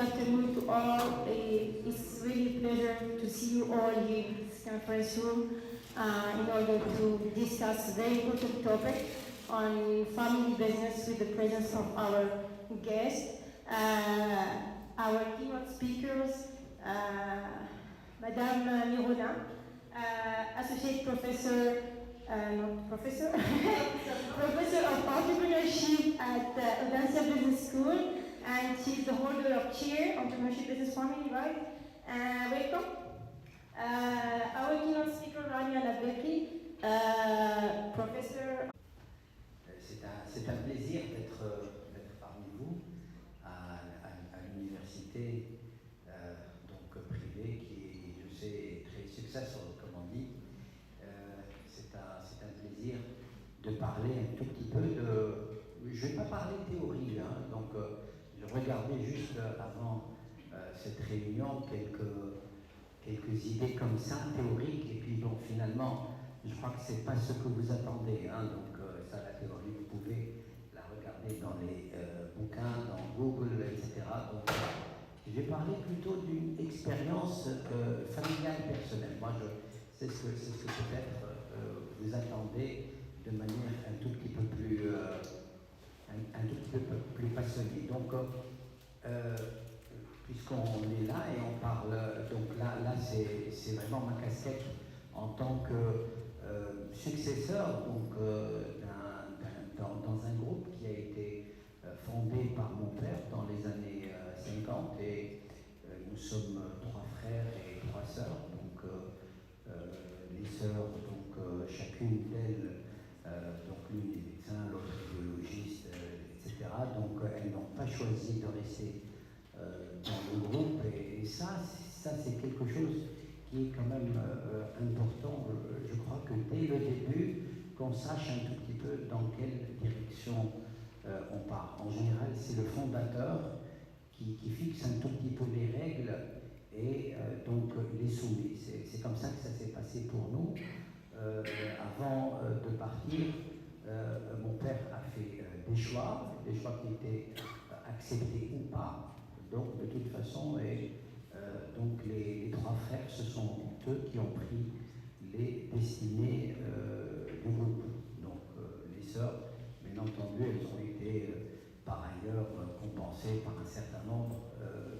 afternoon to all. It's really a pleasure to see you all here in this conference room in order to discuss a very important topic on family business with the presence of our guest, our keynote speakers, Madame Mirona, Associate Professor, Professor of Entrepreneurship at Université Business School, and she's the holder of Chair, Entrepreneurship Business Family, right? Welcome. Our keynote speaker, Rania Labeki, Professor. C'est un plaisir d'être parmi vous à l'université donc privée qui, je sais, est très successful, comme on dit. C'est un plaisir de parler un tout petit peu de... Je ne vais pas parler théorie, hein, donc je regardais juste avant cette réunion quelques idées comme ça, théoriques, et puis bon, finalement, je crois que ce n'est pas ce que vous attendez, hein, donc ça, la théorie, vous pouvez la regarder dans les bouquins, dans Google, etc. Donc, je vais parler plutôt d'une expérience familiale personnelle. Moi, c'est ce que peut-être vous attendez de manière un tout petit peu plus passionnée. Donc, puisqu'on est là et on parle, donc là c'est vraiment ma casquette en tant que successeur donc, dans un groupe qui a été fondé par mon père dans les années 50 et nous sommes 3 frères et 3 sœurs, donc les sœurs, donc chacune d'elles, donc l'une est médecin, l'autre est biologiste, etc. Donc elles n'ont pas choisi de rester dans le groupe et ça c'est quelque chose qui est quand même important. Je crois que dès le début, qu'on sache un tout petit peu dans quelle direction on part. En général, c'est le fondateur qui fixe un tout petit peu les règles et donc les soumet. C'est comme ça que ça s'est passé pour nous. Avant de partir, mon père a fait des choix qui étaient acceptés ou pas. Donc de toute façon, donc les 3 frères, ce sont eux qui ont pris les destinées du groupe. Donc les sœurs, bien entendu, elles ont été par ailleurs compensées par un certain nombre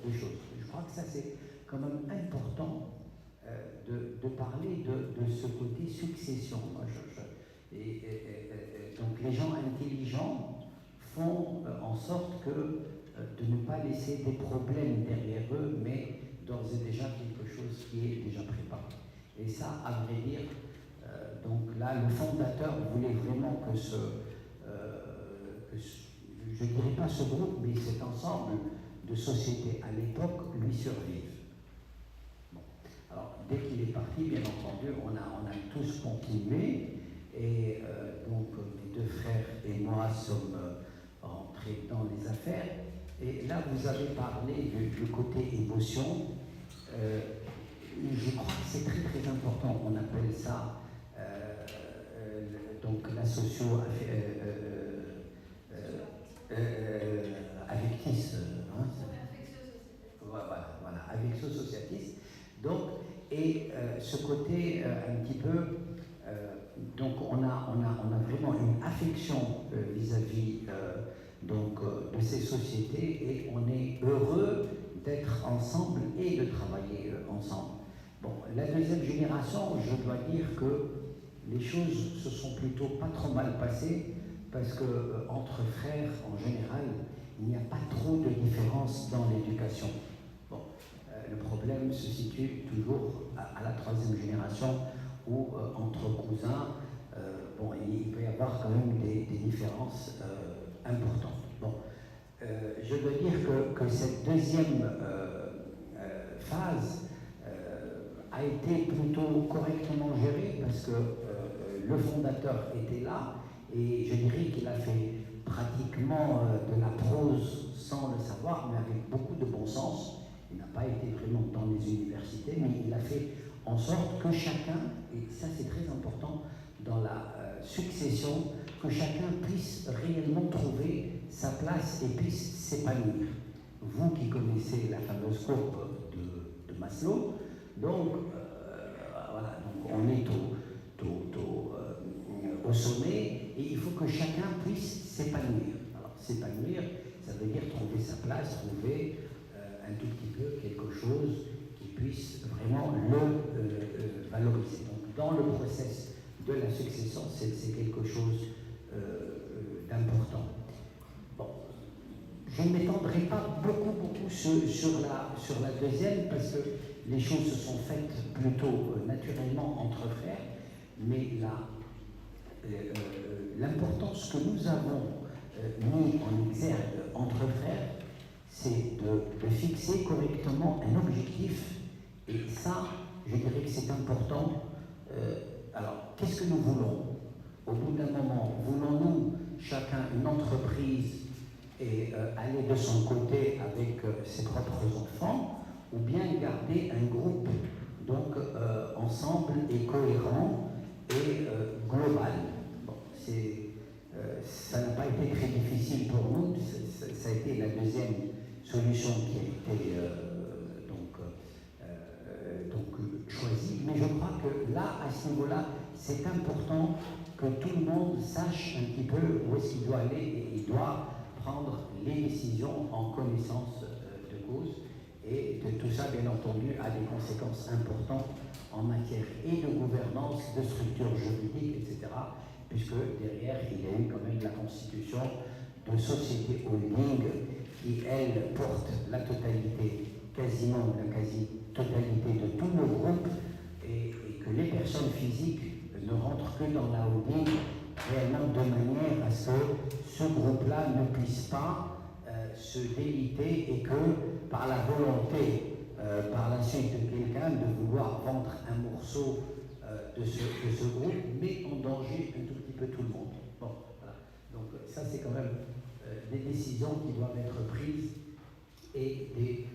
de choses. Je crois que ça c'est quand même important de parler de ce côté succession. Donc les gens intelligents font en sorte de ne pas laisser des problèmes derrière eux, mais d'ores et déjà quelque chose qui est déjà préparé. Et ça, à vrai dire, donc là, le fondateur voulait vraiment que je ne dirais pas ce groupe, mais cet ensemble de sociétés à l'époque lui survive. Bon. Alors, dès qu'il est parti, bien entendu, on a tous continué, et donc mes 2 frères et moi sommes rentrés dans les affaires. Et là, vous avez parlé du côté émotion. Je crois que c'est très très important. On appelle ça donc la affectis, hein, voilà, affectio-sociatis. Donc, et ce côté un petit peu, donc on a vraiment une affection vis-à-vis donc de ces sociétés et on est heureux d'être ensemble et de travailler ensemble. Bon, la deuxième génération, je dois dire que les choses se sont plutôt pas trop mal passées parce que entre frères, en général, il n'y a pas trop de différence dans l'éducation. Bon, le problème se situe toujours à la 3e génération où entre cousins, bon, il peut y avoir quand même des différences importantes. Bon, je dois dire que cette deuxième phase a été plutôt correctement gérée parce que le fondateur était là et je dirais qu'il a fait pratiquement de la prose sans le savoir, mais avec beaucoup de bon sens. Il n'a pas été vraiment dans les universités, mais il a fait en sorte que chacun, et ça c'est très important dans la succession, que chacun puisse réellement trouver sa place et puisse s'épanouir. vous qui connaissez la fameuse courbe de Maslow. Donc, voilà, donc on est au sommet et il faut que chacun puisse s'épanouir. Alors, s'épanouir, ça veut dire trouver sa place, trouver un tout petit peu quelque chose qui puisse vraiment le valoriser. Donc, dans le process de la succession, c'est quelque chose d'important. Bon, je ne m'étendrai pas beaucoup sur la deuxième parce que les choses se sont faites plutôt naturellement entre frères, mais l'importance que nous avons mis en exergue entre frères, c'est de fixer correctement un objectif, et ça, je dirais que c'est important. Alors, qu'est-ce que nous voulons? Au bout d'un moment, voulons-nous chacun une entreprise et aller de son côté avec ses propres enfants, ou bien garder un groupe donc ensemble et cohérent et global? Bon, ça n'a pas été très difficile pour nous, ça a été la deuxième solution qui a été choisie, mais je crois que là, à ce niveau-là, c'est important que tout le monde sache un petit peu où est-ce qu'il doit aller, et il doit prendre les décisions en connaissance de cause, et de tout ça, bien entendu, a des conséquences importantes en matière et de gouvernance, de structure juridique, etc., puisque derrière, il y a eu quand même la constitution de sociétés holding qui, elle, porte la totalité, quasiment la quasi-totalité de tout le groupe, et que les personnes physiques ne rentrent que dans la holding réellement de manière à ce que ce groupe-là ne puisse pas se déliter, et que par la volonté, par la suite de quelqu'un de vouloir vendre un morceau de ce groupe, met en danger un tout petit peu tout le monde. Bon, voilà. Donc ça, c'est quand même des décisions qui doivent être prises et des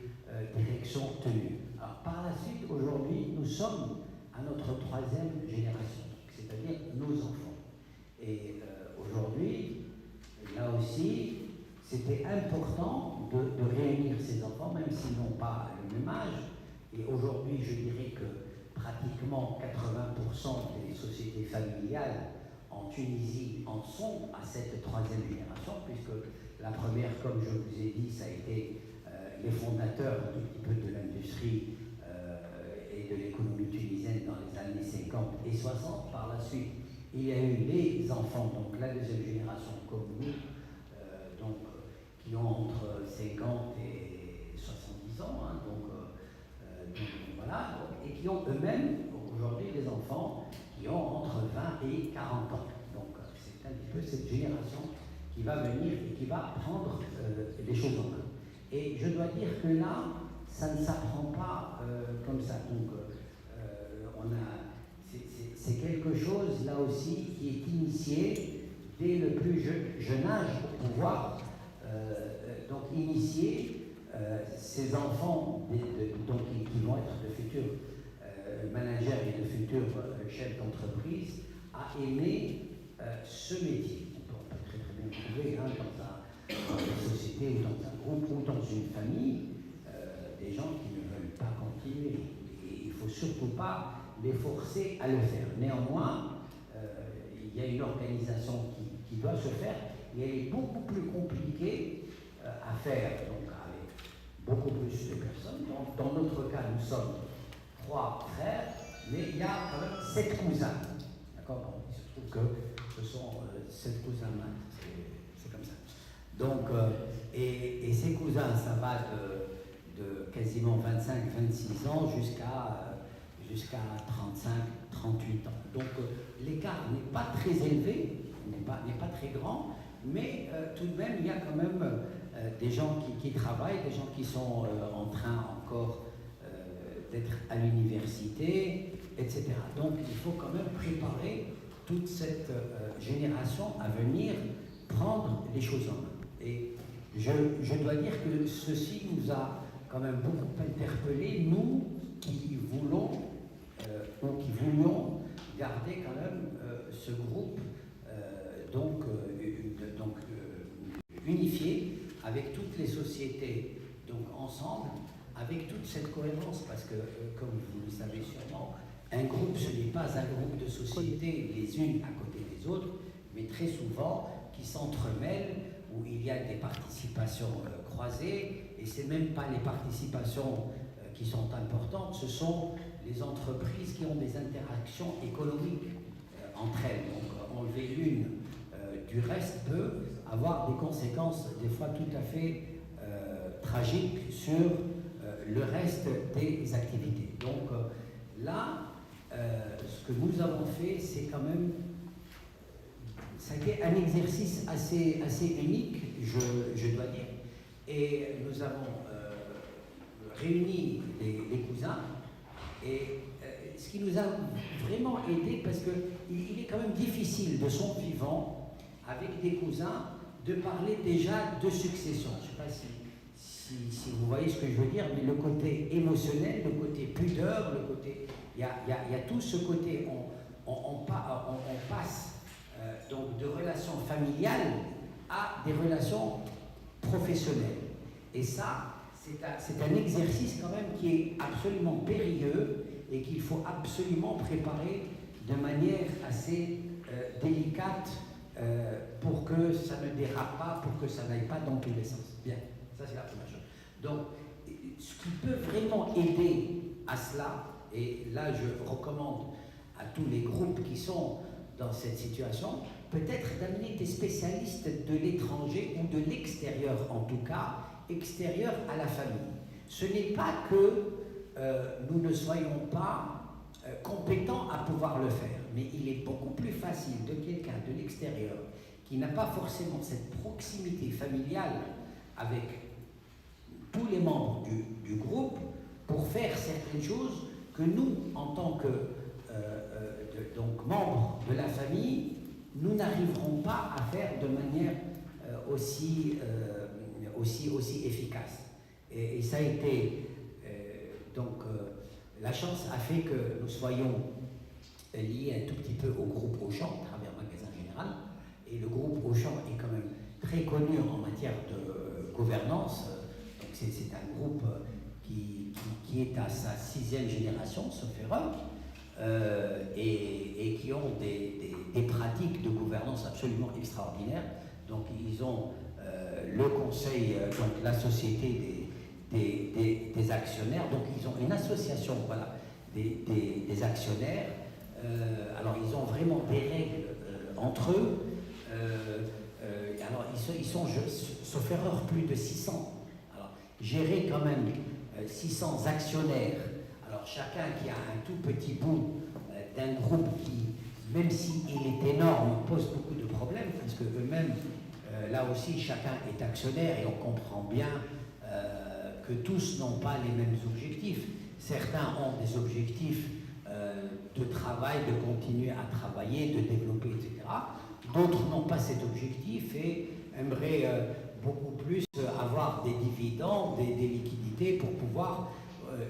directions tenues. Alors, par la suite, aujourd'hui, nous sommes à notre troisième génération, c'est-à-dire nos enfants. Et aujourd'hui, là aussi, c'était important de réunir ces enfants, même s'ils n'ont pas le même âge. Et aujourd'hui, je dirais que pratiquement 80% des sociétés familiales en Tunisie en sont à cette troisième génération, puisque la première, comme je vous ai dit, ça a été les fondateurs un tout petit peu de l'industrie et de l'économie tunisienne dans les années 50 et 60. Par la suite, il y a eu les enfants, donc la deuxième génération comme nous, qui ont entre 50 et 70 ans, hein, donc voilà, et qui ont eux-mêmes aujourd'hui des enfants qui ont entre 20 et 40 ans. Donc c'est un petit peu cette génération qui va venir et qui va prendre les choses en main. Et je dois dire que là, ça ne s'apprend pas comme ça. Donc c'est quelque chose là aussi qui est initié dès le plus jeune âge pour pouvoir donc initier ces enfants donc, qui vont être de futurs managers et de futurs chefs d'entreprise à aimer ce métier. On peut très bien trouver hein, dans une société ou dans un groupe ou dans une famille des gens qui ne veulent pas continuer. Et il ne faut surtout pas les forcer à le faire. Néanmoins, il y a une organisation qui doit se faire, et elle est beaucoup plus compliquée à faire, donc avec beaucoup plus de personnes. Donc, dans notre cas, nous sommes 3 frères, mais il y a quand même 7 cousins. D'accord? Bon, il se trouve que ce sont 7 cousins, c'est comme ça. Donc, et ces cousins, ça va de quasiment 25-26 ans jusqu'à 35-38 ans. Donc, l'écart n'est pas très élevé, n'est pas très grand, mais tout de même, il y a quand même des gens qui travaillent, des gens qui sont en train encore d'être à l'université, etc. Donc, il faut quand même préparer toute cette génération à venir prendre les choses en main. Et je dois dire que ceci nous a quand même beaucoup interpellés, nous qui voulons ou qui voulions garder quand même ce groupe unifié avec toutes les sociétés donc ensemble, avec toute cette cohérence, parce que, comme vous le savez sûrement, un groupe, ce n'est pas un groupe de sociétés les unes à côté des autres, mais très souvent qui s'entremêlent, où il y a des participations croisées, et c'est même pas les participations qui sont importantes, ce sont les entreprises qui ont des interactions économiques entre elles. Donc enlever l'une du reste peut avoir des conséquences des fois tout à fait tragiques sur le reste des activités. Donc là, ce que nous avons fait, c'est quand même, ça a été un exercice assez unique, je dois dire, et nous avons réuni les cousins, et ce qui nous a vraiment aidé, parce qu'il est quand même difficile de son vivant, avec des cousins, de parler déjà de succession. Je ne sais pas si vous voyez ce que je veux dire, mais le côté émotionnel, le côté pudeur, le côté... Il y a tout ce côté, on passe donc de relations familiales à des relations professionnelles. Et ça, c'est un exercice quand même qui est absolument périlleux et qu'il faut absolument préparer de manière assez délicate pour que ça ne dérape pas, pour que ça n'aille pas dans tous les sens. Bien, ça c'est la première chose. Donc, ce qui peut vraiment aider à cela, et là je recommande à tous les groupes qui sont dans cette situation, peut-être d'amener des spécialistes de l'étranger ou de l'extérieur, en tout cas, extérieur à la famille. Ce n'est pas que nous ne soyons pas compétents à pouvoir le faire, mais il est beaucoup plus facile de quelqu'un de l'extérieur qui n'a pas forcément cette proximité familiale avec tous les membres du groupe pour faire certaines choses que nous, en tant que donc membres de la famille, nous n'arriverons pas à faire de manière aussi efficace. Et ça a été la chance a fait que nous soyons liés un tout petit peu au groupe Auchan, à travers Magasin Général, et le groupe Auchan est quand même très connu en matière de gouvernance. Donc c'est un groupe qui est à sa 6e génération, sauf erreur, et qui ont des pratiques de gouvernance absolument extraordinaires. Donc ils ont le conseil, donc la société des actionnaires, donc ils ont une association, voilà, des actionnaires. Alors ils ont vraiment des règles entre eux. Alors ils sont, sauf erreur, plus de 600. Alors gérer quand même 600 actionnaires, alors chacun qui a un tout petit bout d'un groupe qui, même s'il est énorme, pose beaucoup de problèmes, parce que eux-mêmes, là aussi, chacun est actionnaire et on comprend bien que tous n'ont pas les mêmes objectifs. Certains ont des objectifs de travail, de continuer à travailler, de développer, etc. D'autres n'ont pas cet objectif et aimeraient beaucoup plus avoir des dividendes, des liquidités pour pouvoir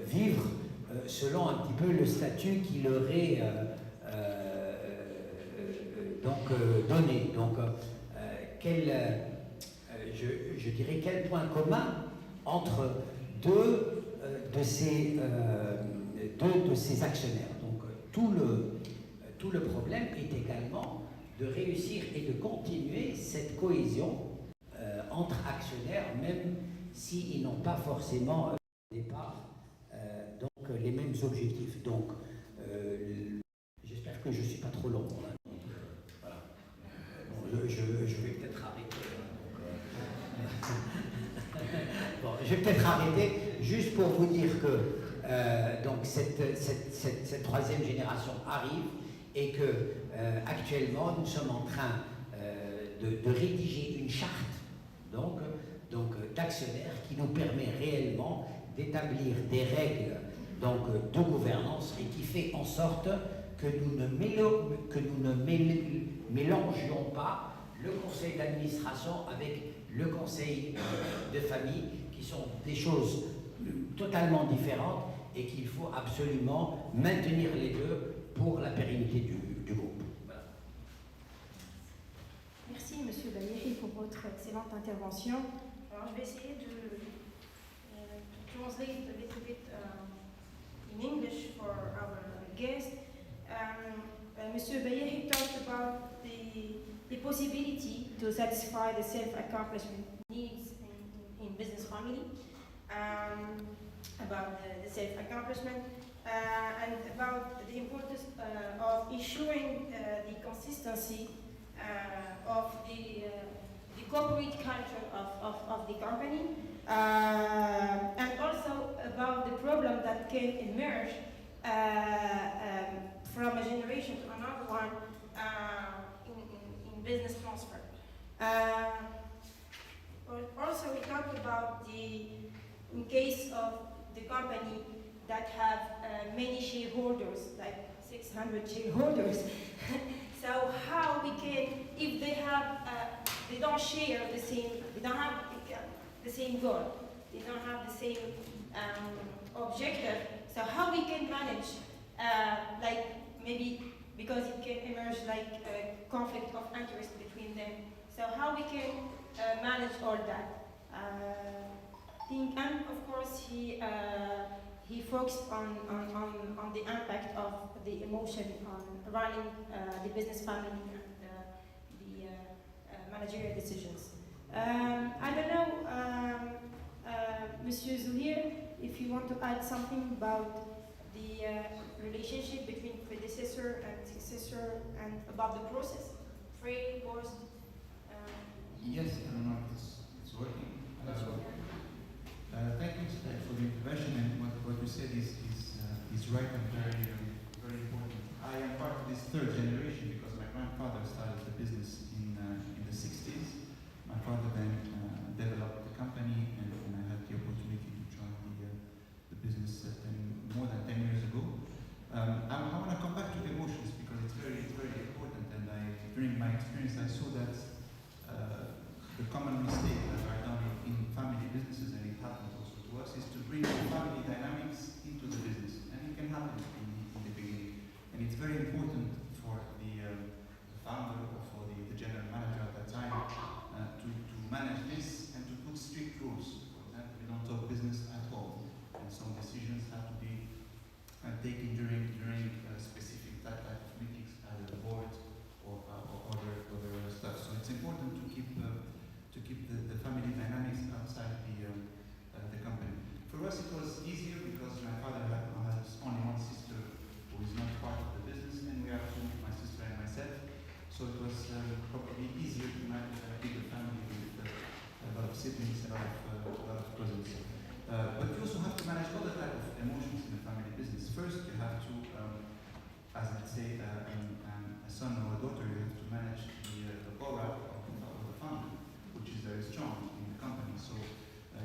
vivre selon un petit peu le statut qui leur est donné. Donc, je dirais quel point commun entre deux de ces actionnaires. Donc, tout le problème est également de réussir et de continuer cette cohésion entre actionnaires, même s'ils n'ont pas forcément au départ les mêmes objectifs. Donc, j'espère que je ne suis pas trop long. Voilà. Bon, je vais peut-être arrêter. Bon, je vais peut-être arrêter juste pour vous dire que donc cette 3e génération arrive et que actuellement nous sommes en train de rédiger une charte donc d'actionnaires qui nous permet réellement d'établir des règles de gouvernance et qui fait en sorte que nous ne mélangions pas le conseil d'administration avec le conseil de famille, qui sont des choses totalement différentes et qu'il faut absolument maintenir les deux pour la pérennité du groupe. Voilà. Merci, Monsieur Baillet, pour votre excellente intervention. Alors, je vais essayer Monsieur Bayer, he talked about the possibility to satisfy the self-accomplishment needs in business family, about the self-accomplishment, and about the importance of ensuring the consistency of the corporate culture of the company, and also about the problem that can emerge from a generation to another one in business transfer. Also, we talked about in case of the company that have many shareholders, like 600 shareholders. So how we can, if they have, they don't share the same, they don't have the same goal, they don't have the same objective. So how we can manage, like maybe because it can emerge like a conflict of interest between them. So how we can manage all that. And of course he focused on the impact of the emotion on running the business family and the managerial decisions. I don't know, Monsieur Zuhir, if you want to add something about the relationship between predecessor and successor and about the process, pre, post. Yes, I don't know if it's working. Thank you for the intervention, and what you said is right and very important. I am part of this third generation because my grandfather started the business in the 60s. My father then developed the company, and I had the opportunity to join the business more than 10 years ago. I want to come back to emotions because it's very important, and during my experience I saw that the common mistake that are done in family businesses, and it happens also to us, is to bring family dynamics into the business, and it can happen in the beginning. And it's very important for the founder or for the general manager at that time to manage this and to put strict rules. For example, we don't talk business at all, and some decisions have to be taken during specific type of meetings, either the board or other stuff. So it's important to keep the family dynamics outside the company. For us, it was easier because my father has only one sister who is not part of the business, and we are two, my sister and myself. So it was probably easier to manage a bigger family with a lot of siblings, a lot of cousins. But you also have to manage other type of emotions in a family business. First, you have to, as let's say, a son or a daughter, you have to manage the aura of the founder, which is very strong in the company. So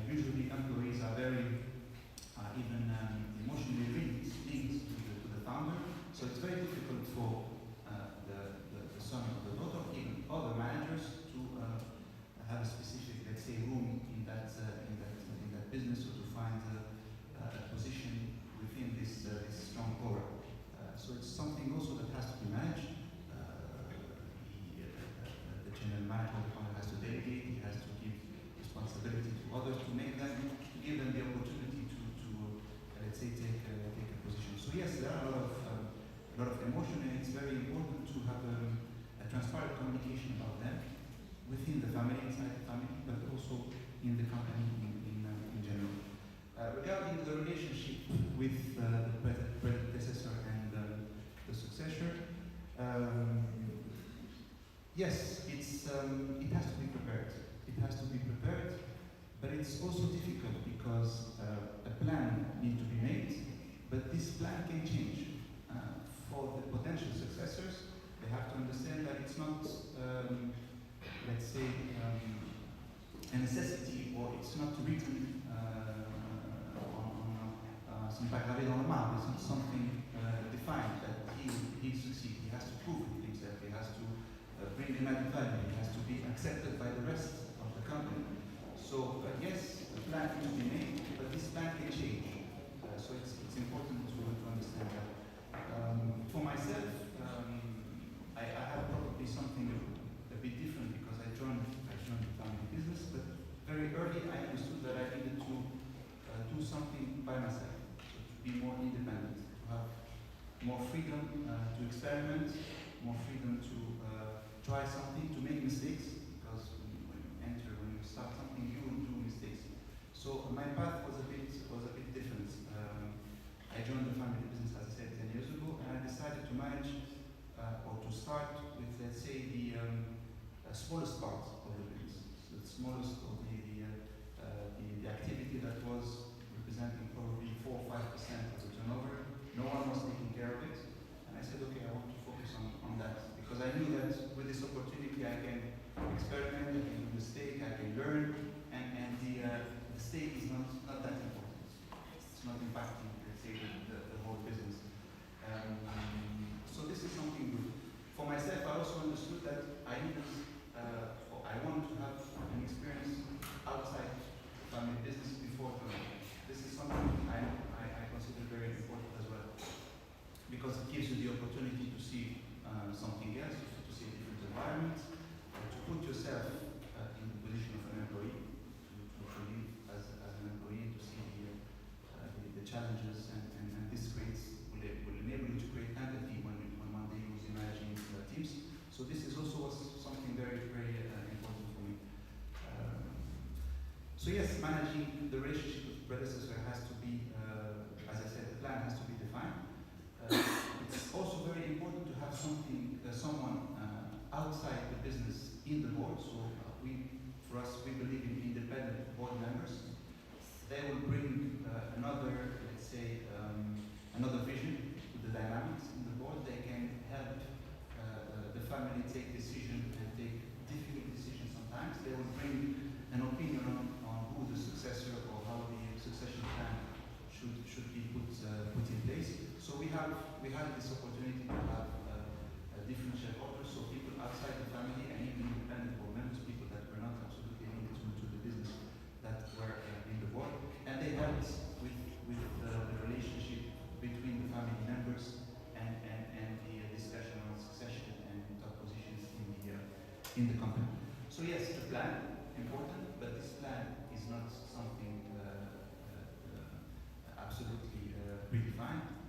usually employees are very even emotionally linked to the founder. So it's very difficult for the son or the daughter, even other managers, to have a specific, let's say, room in that business, or to find a position within this strong aura. So it's something also that has to be managed. The general manager of the founder has to delegate, he has to give responsibility to others, to give them the opportunity to let's say, take a position. So yes, there are a lot of emotion, and it's very important to have a transparent communication about them within the family, inside the family, but also in the company in general. Regarding the relationship with the predecessor and the successor, yes, it has to be prepared. It has to be prepared, but it's also difficult because a plan needs to be made, but this plan can change. For the potential successors, they have to understand that it's not, let's say, a necessity, or it's not written some pagravé dans le marbre. It's not something defined that he succeed. He has to prove himself. He has to bring him added value. He has to be accepted by the rest of the company. So yes, a plan can be made, but this plan can change. So it's important to understand that. For myself, I have probably something a bit different because I joined the family business, but very early I understood that I needed to do something by myself, so to be more independent, to have more freedom to experiment, try something, to make mistakes, because when you start something, you will do mistakes. So my path was a bit different. I joined the family business, as I said, 10 years ago, and I decided to manage or to start with, let's say, the smallest part of the business, so the smallest of the activity that was representing probably 4 or 5% of the turnover. No one was taking care of it, and I said, okay, I want to focus on that, because I knew that with this opportunity I can experiment, I can do mistake, I can learn, and the stake is not that important. It's not impacting, let's say, the whole business. So this is something good. For myself, I also understood that I needed, or I wanted to have an experience outside family business before doing it. This is something I consider very important as well, because it gives you the opportunity to see something else, to see a different environment, to put yourself in the position of an employee, to live as an employee, to see the challenges, and this will enable you to create empathy when one day you'll be managing teams. So this is also something very, very important for me. So yes, managing the relationship with predecessor has to be, as I said, the plan has to be defined. It's also very important to have someone outside the business in the board. So for us, we believe in independent board members. They will bring another, let's say, another vision to the dynamics in the board. They can help the family take decisions and take difficult decisions sometimes. They will bring an opinion on who the successor or how the succession plan should be put in place. So we had this opportunity to have different shareholders, so people outside the family and even independent board members, people that were not absolutely linked to the business, that were in the board, and they helped with the relationship between the family members and the discussion on succession and top positions in the company. So yes, the plan important, but this plan is not something absolutely predefined.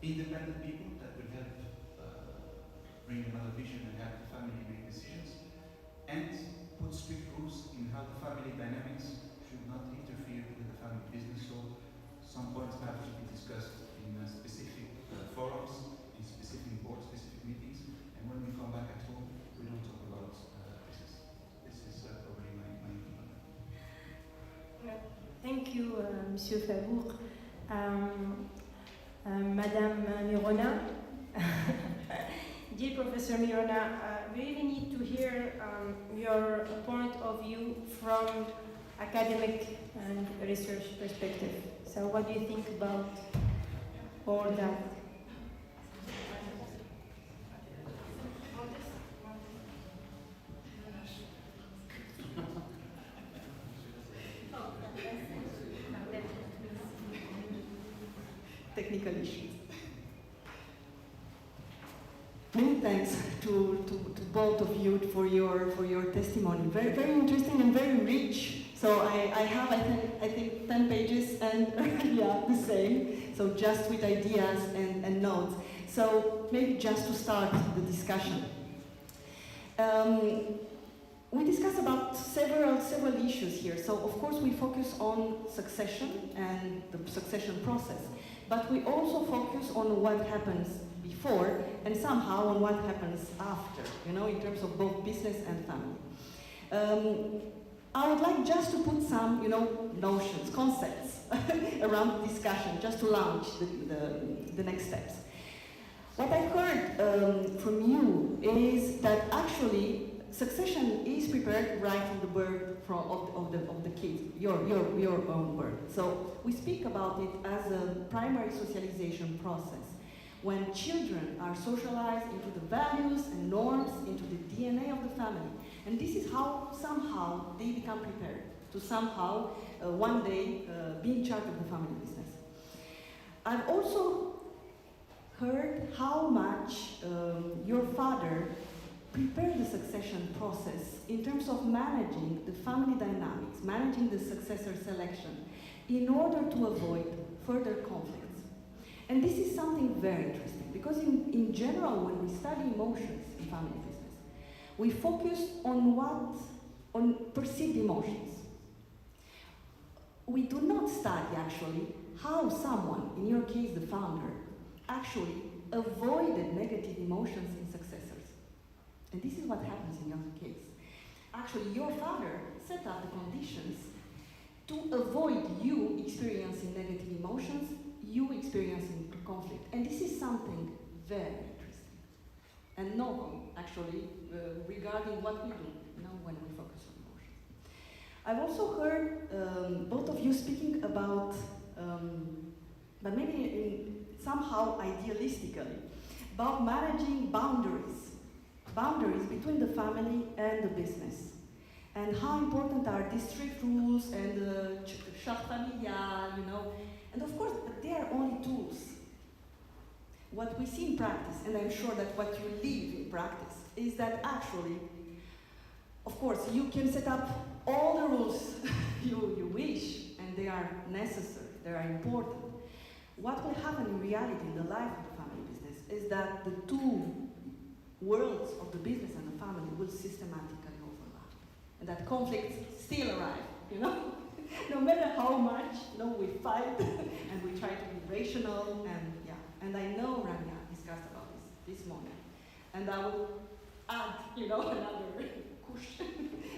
Independent people that will help bring another vision and help the family make decisions, and put strict rules in how the family dynamics should not interfere with the family business. So some points have to be discussed in specific forums, in specific boards, specific meetings, and when we come back at home, we don't talk about business. This is probably my opinion. Thank you, Monsieur Fabour. Madame Mirona, dear Professor Mirona, we really need to hear your point of view from academic and research perspective. So what do you think about all that? Technical issues. Many thanks to both of you for your testimony. Very, very interesting and very rich. So I have I think 10 pages and yeah, the same. So just with ideas and notes. So maybe just to start the discussion. We discussed about several issues here. So of course we focus on succession and the succession process. But we also focus on what happens before and somehow on what happens after, in terms of both business and family. I would like just to put some, notions, concepts around the discussion, just to launch the next steps. What I've heard from you is that actually succession is prepared right from the birth of the kid, your own birth. So we speak about it as a primary socialization process, when children are socialized into the values and norms, into the DNA of the family. And this is how somehow they become prepared to somehow one day be in charge of the family business. I've also heard how much your father prepared the succession process in terms of managing the family dynamics, managing the successor selection, in order to avoid further conflicts. And this is something very interesting, because in general, when we study emotions in family business, We focus on perceived emotions. We do not study actually how someone, in your case the founder, actually avoided negative emotions in successors. And this is what happens in your case. Actually, your father set up the conditions to avoid you experiencing negative emotions, you experiencing conflict. And this is something very interesting and novel, actually, regarding what we do, when we focus on emotions. I've also heard both of you speaking about, but maybe somehow idealistically, about managing boundaries between the family and the business, and how important are district rules and the charte familiale, and of course, but they are only tools. What we see in practice, and I'm sure that what you live in practice, is that actually, of course, you can set up all the rules you wish, and they are necessary, they are important. What will happen in reality in the life of the family business is that the two worlds of the business and the family will systematically overlap. And that conflicts still arrive, no matter how much we fight and we try to be rational, and I know Rania discussed about this morning, and I will add another push,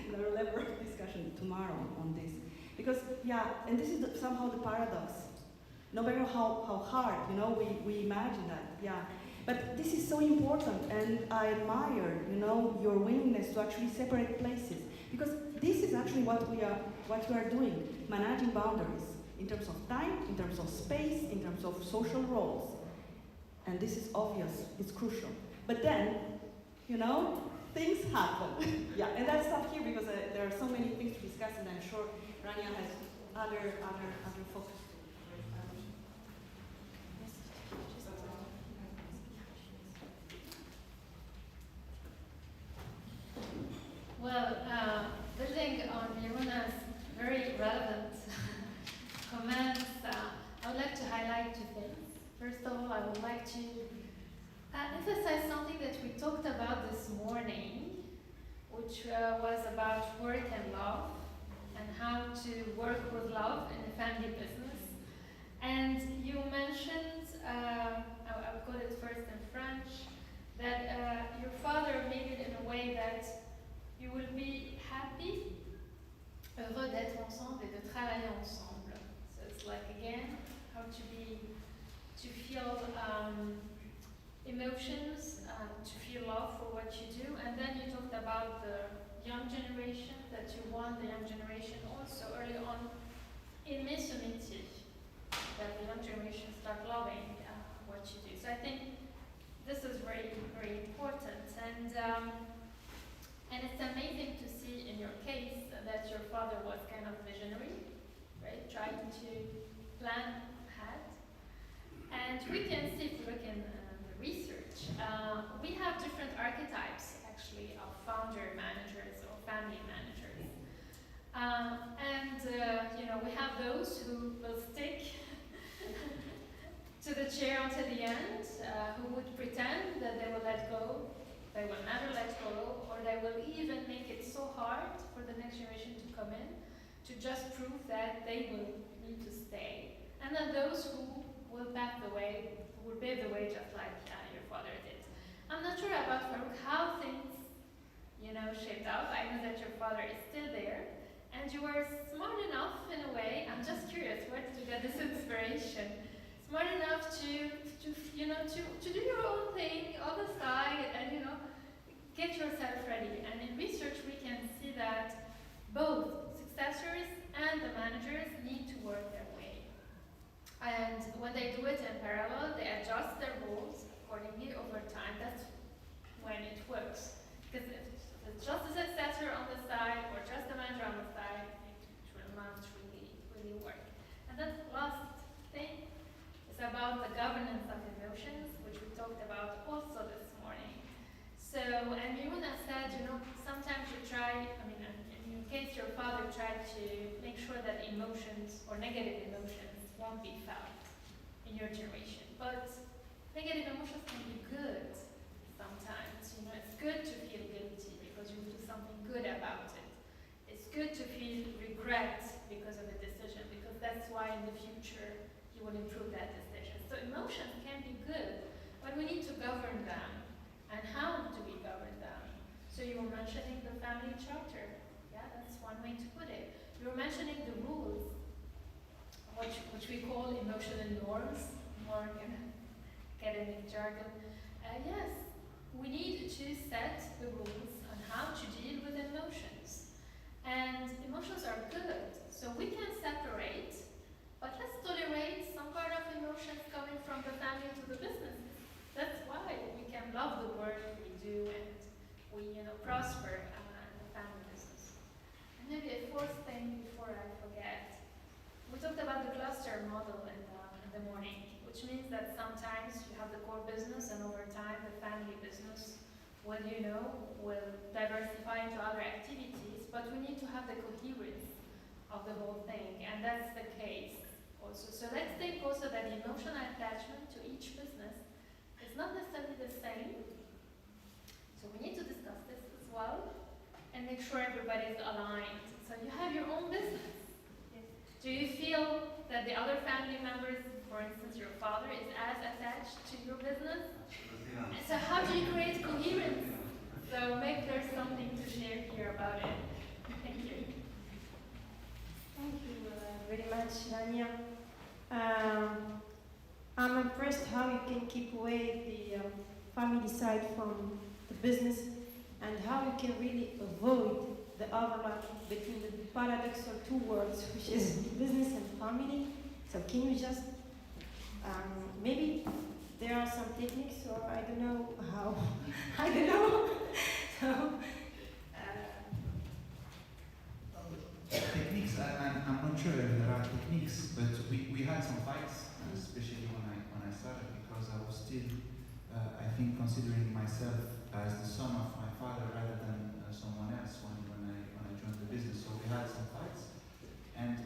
another level of discussion tomorrow on this, because and this is somehow the paradox. No matter how hard we imagine that, but this is so important, and I admire your willingness to actually separate places, because this is actually what we are doing, managing boundaries in terms of time, in terms of space, in terms of social roles, and this is obvious, it's crucial. But then, things happen. And I'll stop here because there are so many things to discuss, and I'm sure Rania has other focus. Well, building on Miruna's very relevant comments, I would like to highlight two things. First of all, I would like to emphasize something that we talked about this morning, which was about work and love, and how to work with love in the family business. And you mentioned, I'll put it first in French, that your father made it in a way that you will be happy, heureux d'être ensemble et de travailler ensemble. So it's like, again, how to feel emotions, to feel love for what you do. And then you talked about the young generation, that you want the young generation also early on, aimer ce métier, that the young generation start loving what you do. So I think this is very, very important. And it's amazing to see in your case that your father was kind of visionary, right? Trying to plan ahead. And we can see, if we look in the research, we have different archetypes, actually, of founder managers or family managers. We have those who will stick to the chair until the end, who would pretend that they will let go. They will never let go, or they will even make it so hard for the next generation to come in to just prove that they will need to stay. And then those who will pave the way, just like your father did. I'm not sure about Farouk how things, shaped out. I know that your father is still there, and you were smart enough in a way. I'm just curious, where did you get this inspiration? Smart enough to do your own thing on the side and get yourself ready. And in research we can see that both successors and the managers need to work their way. And when they do it in parallel, they adjust their roles accordingly over time. That's when it works. Because if it's just a successor on the side or just a manager on the side, it will not really work. And then last thing is about the governance of emotions, which we talked about also this morning. So, and Miruna said, sometimes you try, in your case, your father tried to make sure that emotions or negative emotions won't be felt in your generation. But negative emotions can be good sometimes. It's good to feel guilty because mentioning the family charter. Yeah, that's one way to put it. You were mentioning the rules, which we call emotional norms, more academic jargon. Yes, we need to set the rules on how to deal with emotions. And emotions are good, so we can separate, but let's tolerate some part of emotions coming from the family to the business. That's why we can love the work we do and we prosper in the family business. And maybe a fourth thing before I forget. We talked about the cluster model in the morning, which means that sometimes you have the core business and over time the family business will diversify into other activities, but we need to have the coherence of the whole thing, and that's the case also. So let's think also that the emotional attachment to each business is not necessarily the same. So we need to discuss this as well and make sure everybody is aligned. So you have your own business. Do you feel that the other family members, for instance your father, is as attached to your business? And so how do you create coherence? So maybe there's something to share here about it. Thank you. Thank you very much, Rania. I'm impressed how you can keep away the family side from the business and how you can really avoid the overlap between the paradoxal two worlds, which is business and family. So can you just, maybe there are some techniques, or I don't know how, I don't know. So, techniques, I'm not sure if there are techniques, but we had some fights, especially when I started, because I was still, I think, considering myself as the son of my father rather than someone else when I joined the business. So we had some fights, and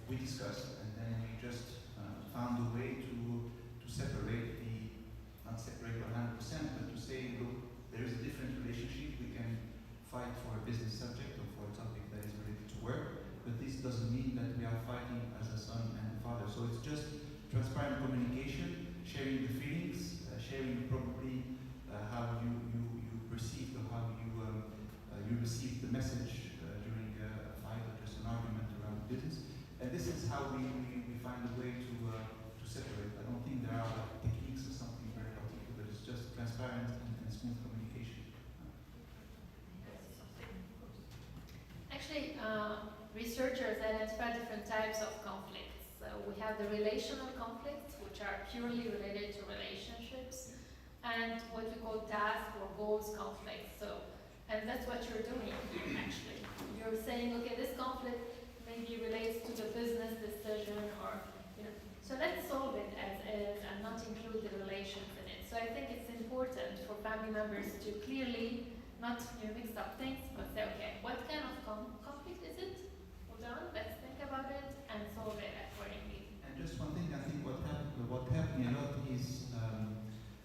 we discussed, and then we just found a way to separate not separate 100%, but to say, look, there is a different relationship. We can fight for a business subject or for a topic that is related to work, but this doesn't mean that we are fighting as a son and a father. So it's just transparent communication, sharing the feelings, sharing probably how you perceived or how you received the message during a fight or just an argument around business. And this is how we find a way to separate. I don't think there are techniques or something very particular. It's just transparent and smooth communication. Actually, researchers identify different types of conflicts. So we have the relational conflicts, which are purely related to relationships, and what we call task or goals conflicts. So, and that's what you're doing here, actually. You're saying, okay, this conflict maybe relates to the business decision, or so let's solve it as is and not include the relations in it. So I think it's important for family members to clearly not mix up things, but say, okay, what kind of conflict is it? Hold on, let's think about it and solve it accordingly. And just one thing, I think what helped me a lot is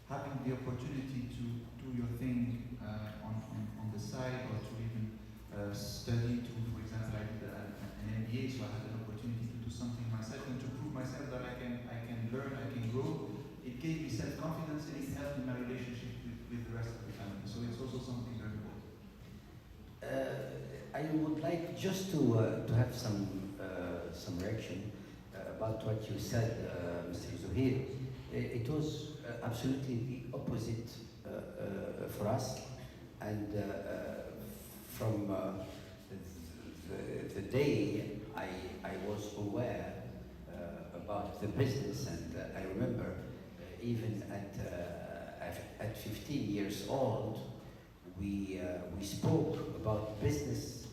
having the opportunity to do your thing on the side, or to even study. For example, I did an MBA, so I had an opportunity to do something myself and to prove myself that I can learn, I can grow. It gave me self-confidence, and it helped in my relationship with the rest of the family. So it's also something very important. I would like just to have some reaction about what you said, Mr. Zuhair. It was absolutely the opposite for us, and from the day I was aware about the business, and I remember even at 15 years old, we spoke about business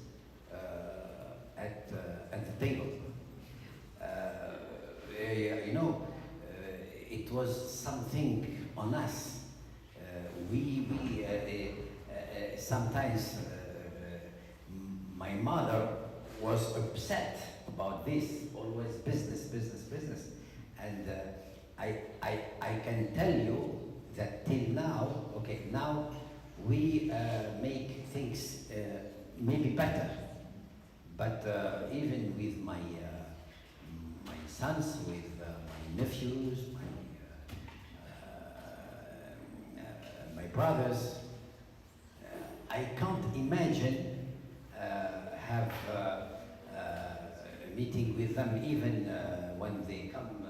at the table. It was something on us. We sometimes my mother was upset about this, always business, and I can tell you that till now, okay, now we make things maybe better, but even with my sons, with my nephews, my brothers, I I can't imagine have a meeting with them even when they come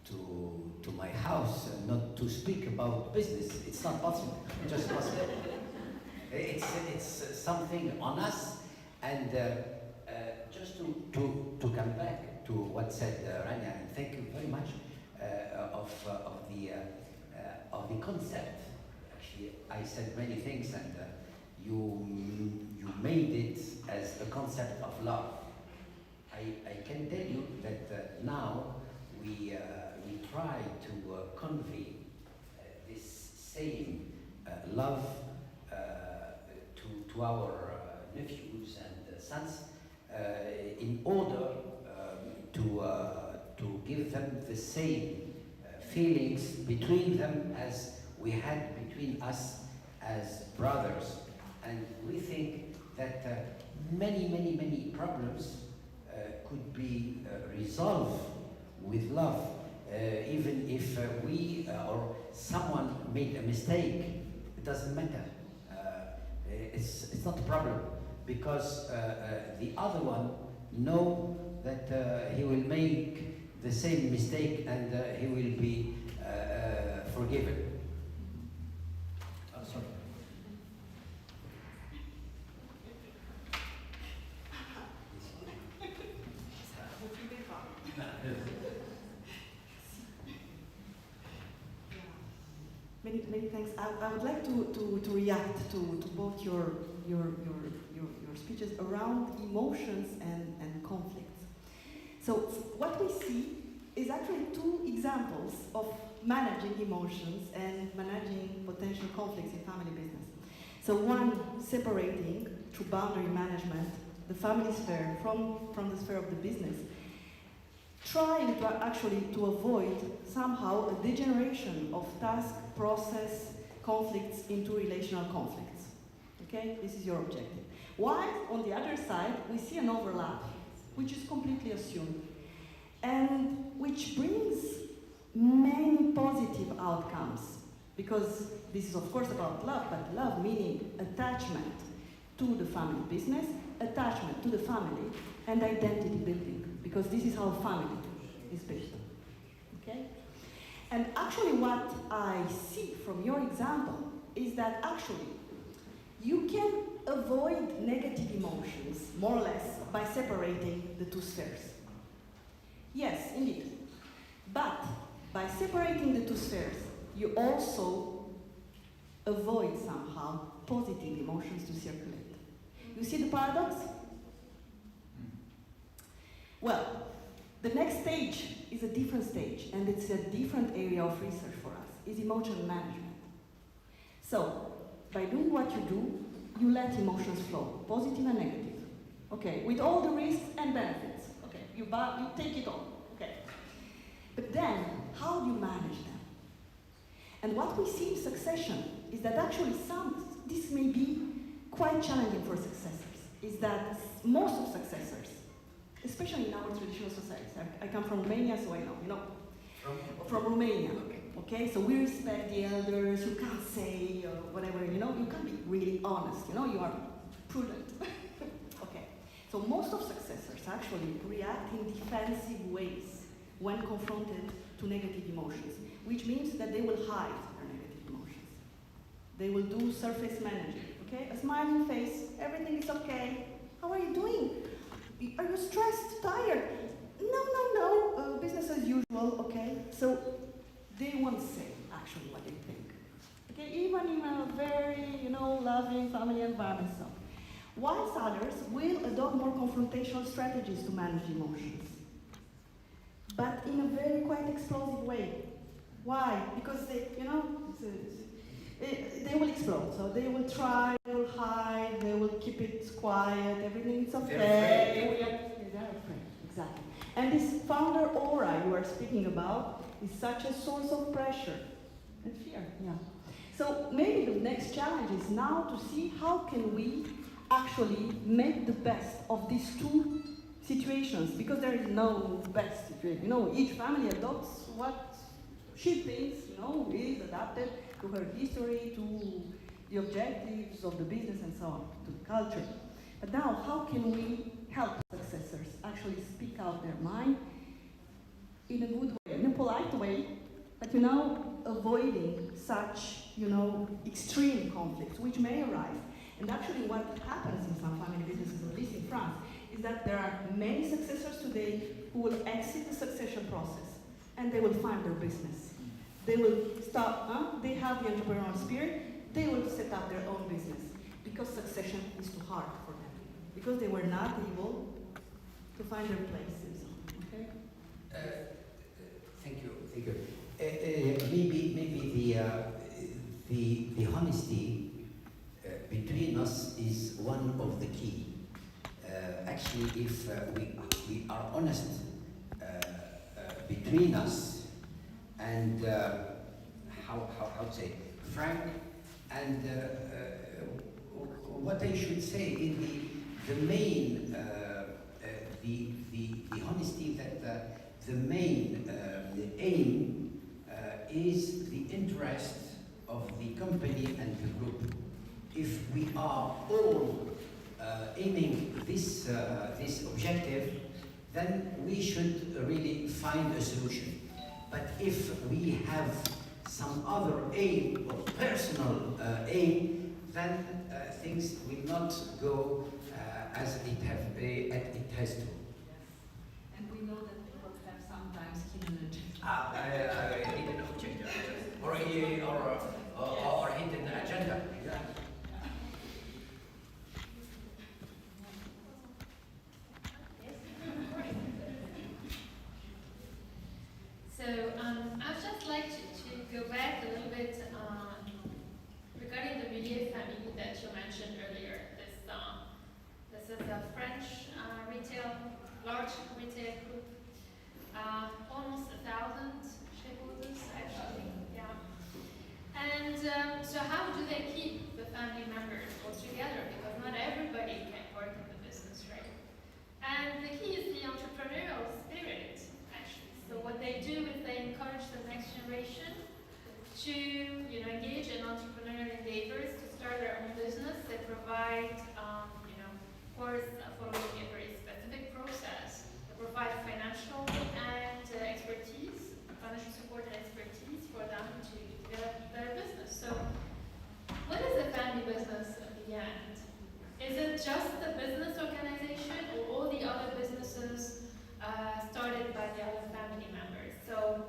to my house, not to speak about business. It's not possible. Just possible. It's something on us, and just to come back to what said Rania, and thank you very much of the concept. Actually, I said many things, and you made it as a concept of love. I can tell you that now we try to convey this same love to our nephews and sons in order to give them the same feelings between them as we had between us as brothers. And we think that many problems could be resolved with love, even if we or someone made a mistake. It doesn't matter. It's not a problem, because the other one know that he will make the same mistake, and he will be forgiven. Sorry. Many thanks. I would like to react to both your speeches around emotions and conflicts. So what we see is actually two examples of managing emotions and managing potential conflicts in family business. So one, separating through boundary management the family sphere from the sphere of the business, trying to actually to avoid somehow a degeneration of task, process, conflicts into relational conflicts. Okay, this is your objective. While on the other side, we see an overlap, which is completely assumed, and which brings many positive outcomes, because this is of course about love, but love meaning attachment to the family business, attachment to the family, and identity building, because this is how family is built. Okay? And actually what I see from your example is that actually you can avoid negative emotions, more or less, by separating the two spheres. Yes, indeed. But by separating the two spheres, you also avoid somehow positive emotions to circulate. You see the paradox? Well, the next stage is a different stage, and it's a different area of research for us, is emotional management. So, by doing what you do, you let emotions flow, positive and negative. Okay, with all the risks and benefits. Okay, you take it all. Okay. But then, how do you manage them? And what we see in succession is that actually this may be quite challenging for successors, is that most of successors, especially in our traditional societies, I come from Romania, so I know, from Romania. Okay, so we respect the elders, you can't say whatever, you can't be really honest, you are prudent. Okay, so most of successors actually react in defensive ways when confronted to negative emotions, which means that they will hide their negative emotions. They will do surface managing, okay? A smiling face, everything is okay. How are you doing? Are you stressed, tired? No, business as usual, okay? So they won't say actually what they think. Okay, even in a very, loving family environment. So, whilst others will adopt more confrontational strategies to manage emotions, but in a very quite explosive way. Why? Because they will explode. So they will try, they will hide, they will keep it quiet, everything is okay. They're afraid, exactly. And this founder aura you are speaking about is such a source of pressure and fear, yeah. So maybe the next challenge is now to see how can we actually make the best of these two situations, because there is no best situation. Each family adopts what she thinks, is adapted to her history, to the objectives of the business and so on, to the culture. But now, how can we help successors actually speak out their mind in a good way, in a polite way, but avoiding such, extreme conflicts which may arise. And actually what happens in some family businesses, at least in France, is that there are many successors today who will exit the succession process and they will find their business. They will start, they have the entrepreneurial spirit, they will set up their own business because succession is too hard for them, because they were not able to find their places. Okay? Thank you. Maybe the honesty between us is one of the key. Actually, if we are honest between us and how to say frank, and what I should say in the main the honesty that the main aim is the interest of the company and the group. If we are all aiming this objective, then we should really find a solution. But if we have some other aim or personal aim, then things will not go as it has to. And we know that people have sometimes hidden agendas. Hidden agenda, or hidden agenda. Yeah. So I'd just like to go back a little bit regarding the Millier family that you mentioned earlier. This is a French large retail group, almost 1,000 shareholders actually, yeah. And so how do they keep the family members all together? Because not everybody can work in the business, right? And the key is the entrepreneurial spirit, actually. So what they do is they encourage the next generation to engage in entrepreneurial endeavors, to start their own business. They provide, of course, following a very specific process. They provide financial and expertise, financial support and expertise for them to develop their business. So what is a family business at the end? Is it just the business organization or all the other businesses started by the other family members? So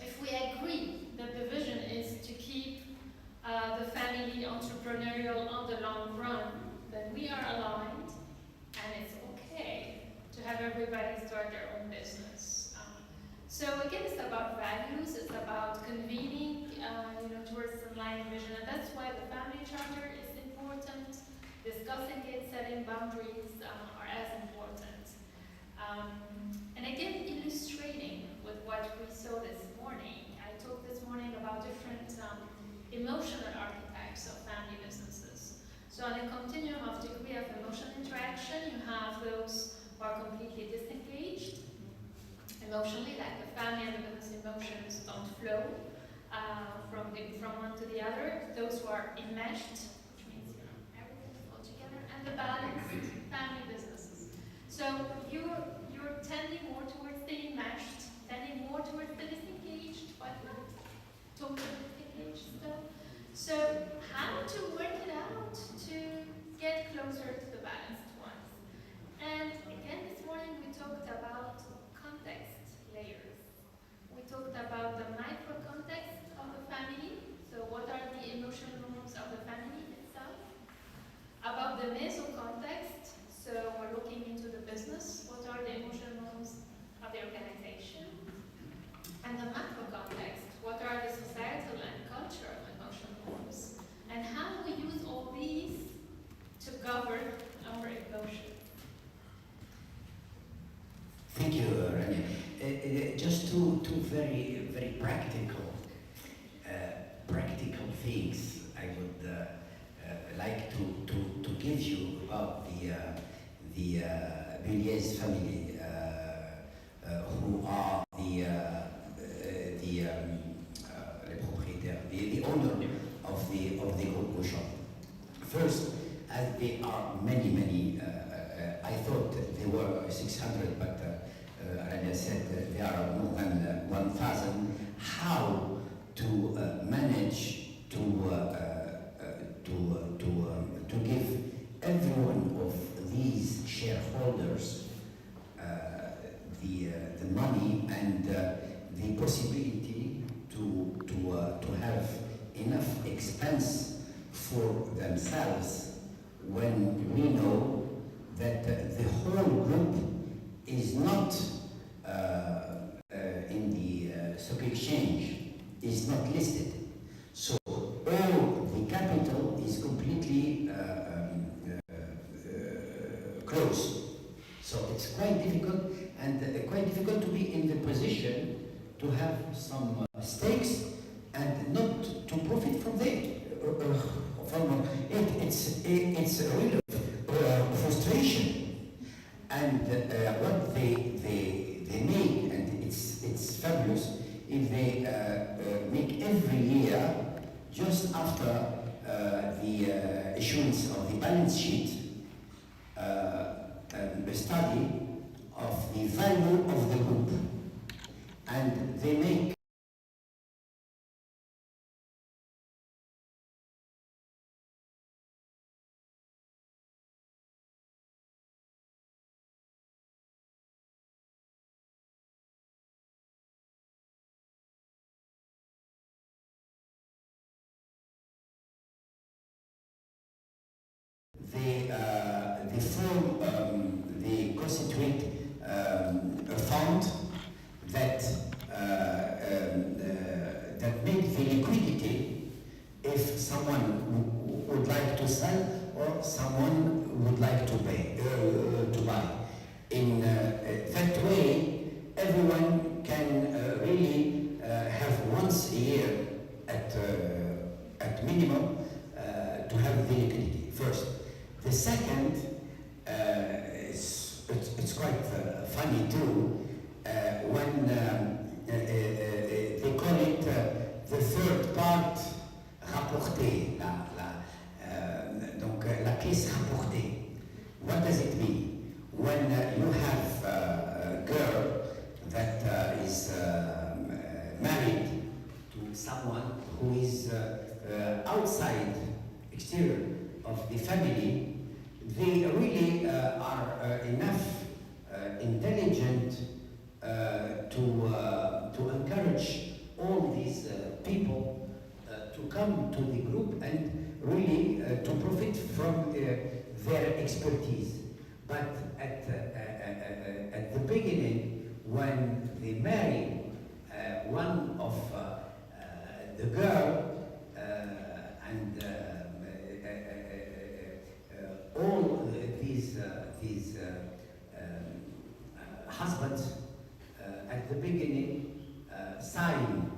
if we agree that the vision is to keep the family entrepreneurial on the long run, then we are aligned, and it's okay to have everybody start their own business. So again, it's about values, it's about convening towards some line vision, and that's why the family charter is important. Discussing it, setting boundaries are as important. And again, illustrating with what we saw this morning. I talked this morning about different emotional archetypes of family businesses. So on a continuum of degree of emotional interaction, you have those who are completely disengaged emotionally, like the family and the business emotions don't flow from one to the other. Those who are enmeshed, which means everything is all together, and the balanced family businesses. So you're tending more towards the enmeshed, tending more towards the disengaged, but not totally disengaged still. So how to work it out to get closer to the balanced ones? And again, this morning we talked about context layers. We talked about the micro context of the family. So what are the emotional norms of the family itself? About the meso context. So we're looking into the business. What are the emotional norms of the organization? And the macro context. What are the societal and cultural emotional norms? And how do we use all these to govern our emotions? Thank you, Rania. Just two very, very practical things I would like to give you about the Millier's family, who are the propriétaires, the owner of the Groupe Auchan. First, as there are many, I thought there were 600, but Arabia said there are more than 1,000. How to manage to give every one of these shareholders the money and the possibility to have enough expense for themselves when we know that the whole group is not in the stock exchange, is not listed. So all the capital is completely closed. So it's quite difficult, and quite difficult to be in the position to have some stakes and not to profit from them. From it. It's a real frustration, and what they make, and it's fabulous. If they make every year, just after the issuance of the balance sheet, a study of the value of the group, and they make they constitute a fund that that make the liquidity if someone would like to sell or someone would like to buy. In that way, everyone can really have once a year at minimum to have the liquidity first. The second, it's quite funny too, when they call it the third part rapportée, donc la caisse rapportée. What does it mean? When you have a girl that is married to someone who is outside, exterior of the family, they really are enough intelligent to encourage all these people to come to the group and really to profit from their expertise. But at the beginning, when they marry one of the girl and all these husbands at the beginning sign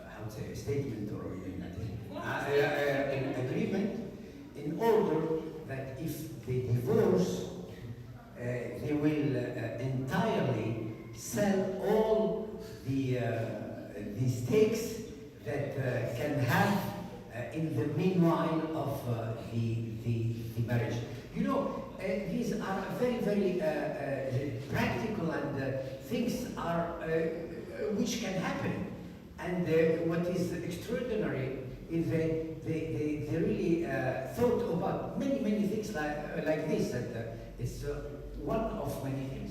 how to say a statement or an agreement in order that if they divorce, they will entirely sell all the stakes that can have in the meanwhile of the marriage. You know, these are very practical and things are which can happen. And what is extraordinary is they really thought about many things like this. That it's one of many things.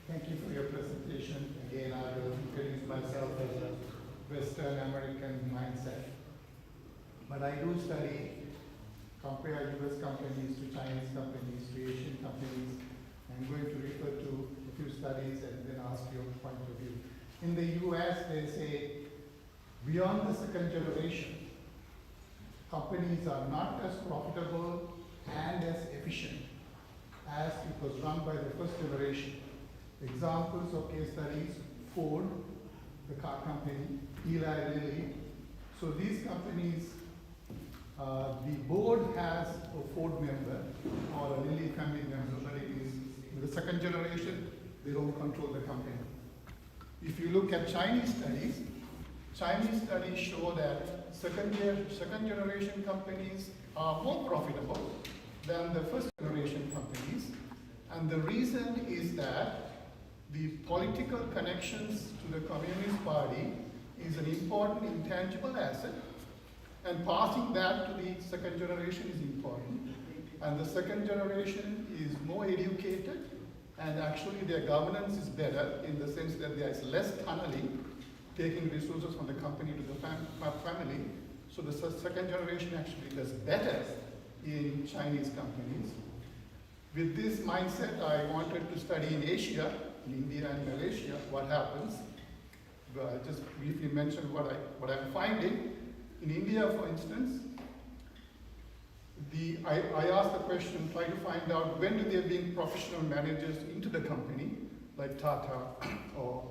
Thank you for your presentation. Again, I will introduce myself as a Western American mindset. But I do study, compare US companies to Chinese companies to Asian companies. I'm going to refer to a few studies and then ask your point of view. In the US, they say beyond the second generation, companies are not as profitable and as efficient as it was run by the first generation. Examples of case studies: Ford, the car company, Eli Lilly. So these companies, the board has a Ford member or a Lilly family member, but it is in the second generation, they don't control the company. If you look at Chinese studies show that second generation companies are more profitable than the first generation companies. And the reason is that the political connections to the Communist Party is an important intangible asset, and passing that to the second generation is important. And the second generation is more educated, and actually their governance is better in the sense that there is less tunneling, taking resources from the company to the family. So the second generation actually does better in Chinese companies. With this mindset, I wanted to study in Asia, in India and Malaysia, what happens. I'll just briefly mention what I'm finding. In India, for instance, I asked the question, try to find out when do they bring professional managers into the company, like Tata or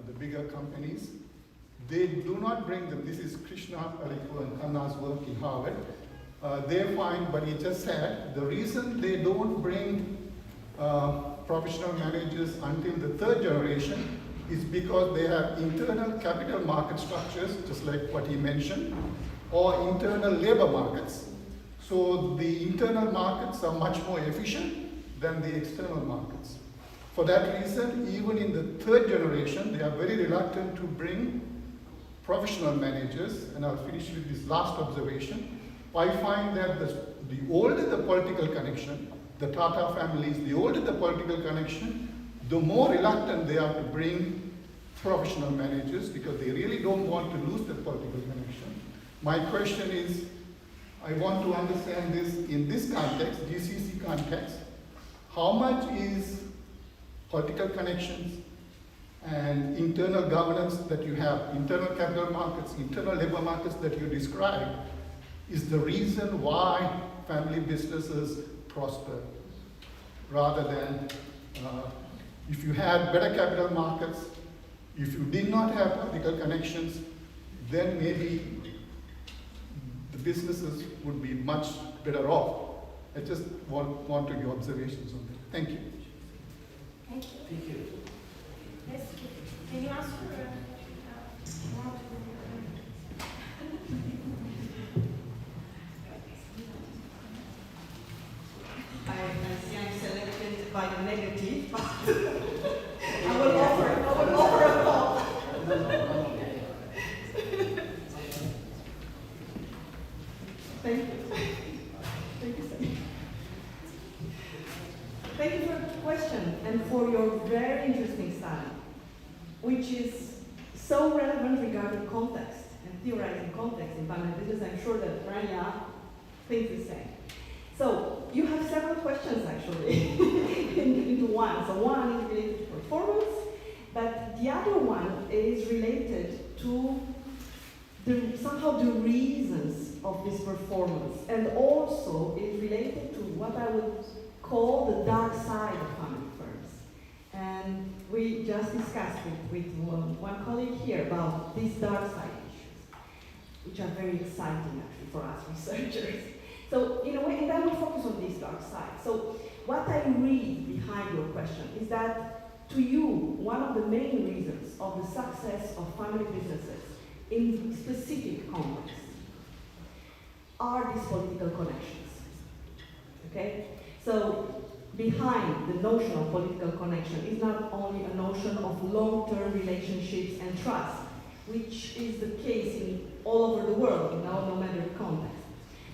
the bigger companies. They do not bring them. This is Krishna Aliko and Khanna's work in Harvard. They find, but he just said, the reason they don't bring professional managers until the third generation is because they have internal capital market structures, just like what he mentioned, or internal labor markets. So the internal markets are much more efficient than the external markets. For that reason, even in the third generation, they are very reluctant to bring professional managers, and I'll finish with this last observation. I find that the older the political connection, the Tata families, the older the political connection, the more reluctant they are to bring professional managers because they really don't want to lose the political connection. My question is, I want to understand this in this context, GCC context, how much is political connections and internal governance that you have, internal capital markets, internal labor markets that you describe, is the reason why family businesses prosper, rather than if you had better capital markets, if you did not have political connections, then maybe the businesses would be much better off. I just want your observations on that. Thank you. Thank you. Thank you. Yes, can you answer one? I see I'm selected by the negative. I will offer a thought. Thank you. Thank you, sir. Thank you for the question and for your very interesting study, which is so relevant regarding context and theorizing context in family business. I'm sure that Rania thinks the same. So you have several questions actually into one. So one is related to performance, but the other one is related to somehow the reasons of this performance, and also is related to what I would call the dark side of family firms. And we just discussed with one colleague here about these dark side issues, which are very exciting actually for us researchers. So in a way, and I will focus on this dark side. So what I read behind your question is that, to you, one of the main reasons of the success of family businesses in specific contexts are these political connections. Okay? So behind the notion of political connection is not only a notion of long-term relationships and trust, which is the case in all over the world, no matter the context.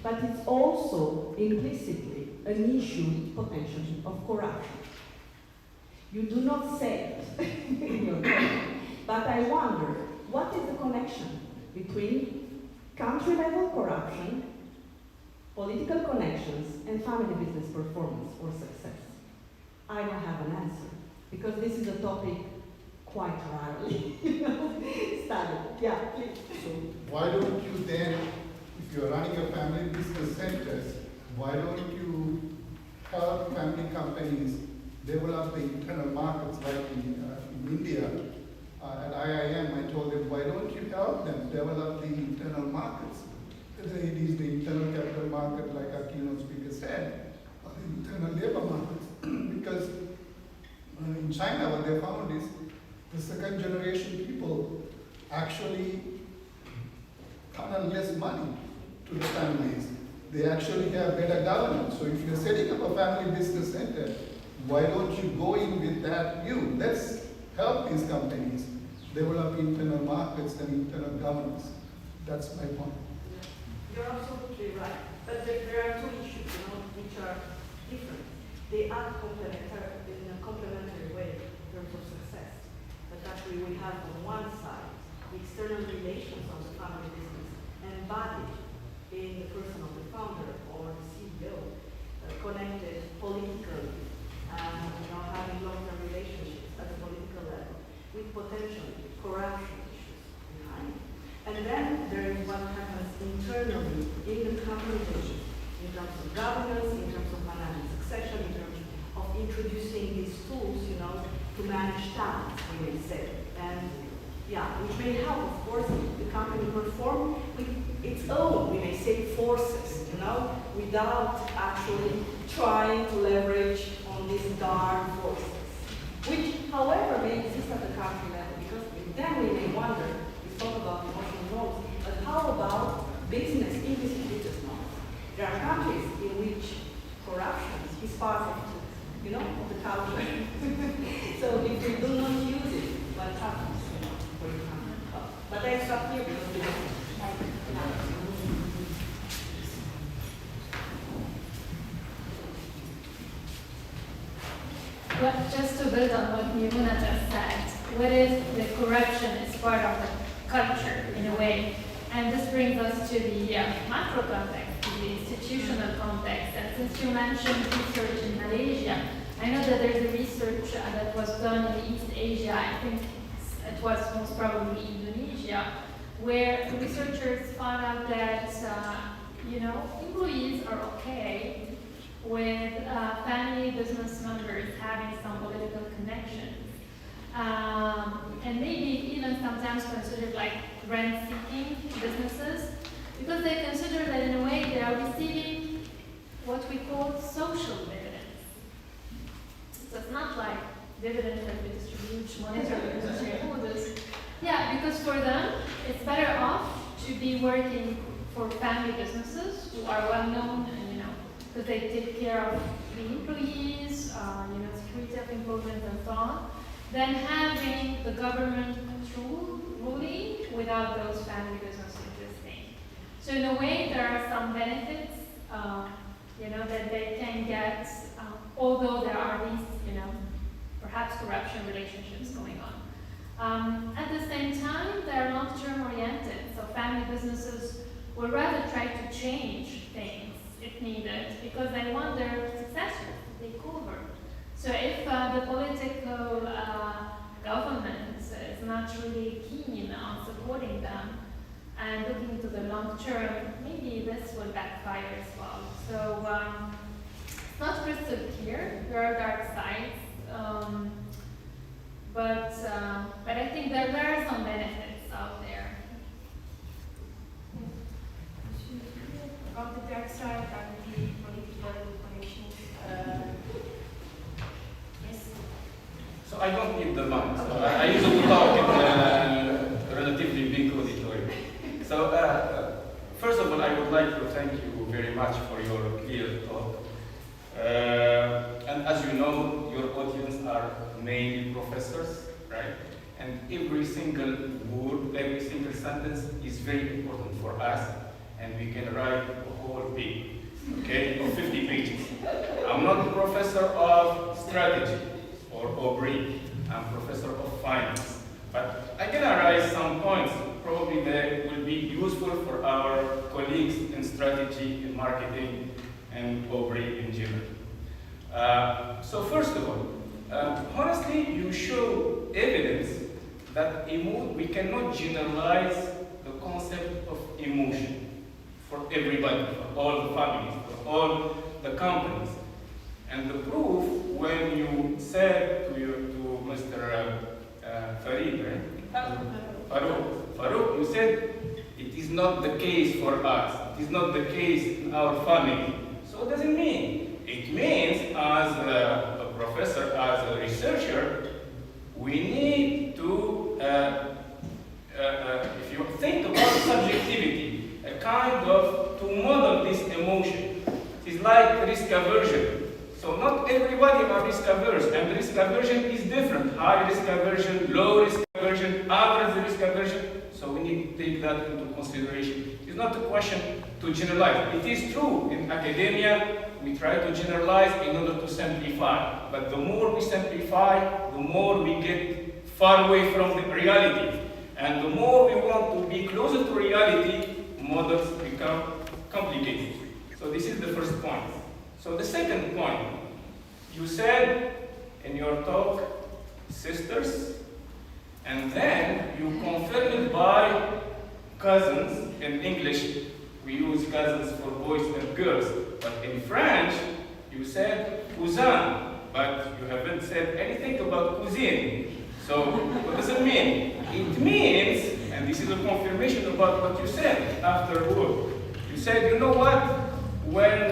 But it's also implicitly an issue, potentially, of corruption. You do not say it in your question, but I wonder, what is the connection between country-level corruption, political connections, and family business performance or success? I don't have an answer, because this is a topic quite rarely studied. Yeah, please. So why don't you then, if you're running a family business centers, why don't you help family companies develop the internal markets like in India? At IIM, I told them, why don't you help them develop the internal markets? Whether it is the internal capital market, like our keynote speaker said, or the internal labor markets. Because in China, what they found is the second generation people actually funnel less money to the families. They actually have better governance. So if you're setting up a family business center, why don't you go in with that view? Let's help these companies develop internal markets and internal governance. That's my point. You're absolutely right. But there are two issues, which are different. They are complementary in a complementary way in terms of success. But actually we have on one side the external relations of the family business embodied in the person of the founder or the CEO, connected politically, and having long-term relationships at the political level with potentially corruption issues behind. And then there is what happens internally in the company in terms of governance, in terms of managing succession, in terms of introducing these tools, to manage talent, we may say. And which may help, of course, the company perform with its own, we may say, forces, without actually trying to leverage on these dark forces, which, however, may exist at the country level, because then we may wonder, we talk about emotional roles, but how about business in these business models? There are countries in which corruption is part of the culture. So if we do not use it, what happens, for example? But I stop here because we don't Well, just to build on what Mimuna just said, what if the corruption is part of the culture in a way? And this brings us to the macro context, to the institutional context. And since you mentioned research in Malaysia, I know that there's a research that was done in East Asia, I think it was most probably Indonesia, where researchers found out that, employees are okay with family business members having some political connections. And maybe even sometimes considered like rent-seeking businesses, because they consider that in a way they are receiving what we call social dividends. So it's not like dividends that we distribute monetarily to shareholders. Yeah, because for them, it's better off to be working for family businesses who are well known and, because they take care of the employees, security of employment and so on, than having the government ruling without those family businesses existing. So in a way, there are some benefits, that they can get, although there are these, perhaps corruption relationships going on. At the same time, they are long-term oriented, so family businesses would rather try to change things if needed, because they want their successors to take over. So if the political government is not really keen on supporting them and looking to the long term, maybe this will backfire as well. So it's not crystal clear. There are dark sides, but I think there are some benefits out there. About the dark side and the political connections. Yes. So I don't need the mic. So I usually talk in a relatively big auditorium. So first of all, I would like to thank you very much for your clear talk. And as you know, your audience are mainly professors, right? And every single word, every single sentence is very important for us. And we can write a whole page, of 50 pages. I'm not a professor of strategy or OBRI. I'm professor of finance. But I can arise some points, probably that will be useful for our colleagues in strategy, in marketing, and OBRI in general. So first of all, honestly, you show evidence that we cannot generalize the concept of emotion for everybody, for all the families, for all the companies. And the proof, when you said to Mr. Farid, right? Farouk, you said, it is not the case for us. It is not the case in our family. So what does it mean? It means, as a professor, as a researcher, we need to, if you think about subjectivity, a kind of, to model this emotion. It is like risk aversion. So not everybody are risk averse, and risk aversion is different. High risk aversion, low risk aversion, average risk aversion. So we need to take that into consideration. It's not a question to generalize. It is true in academia, we try to generalize in order to simplify. But the more we simplify, the more we get far away from the reality. And the more we want to be closer to reality, models become complicated. So this is the first point. So the second point, you said in your talk, sisters, and then you confirmed it by cousins. In English, we use cousins for boys and girls, but in French, you said cousin, but you haven't said anything about cousine. So what does it mean? It means, and this is a confirmation about what you said afterward. You said, you know what? When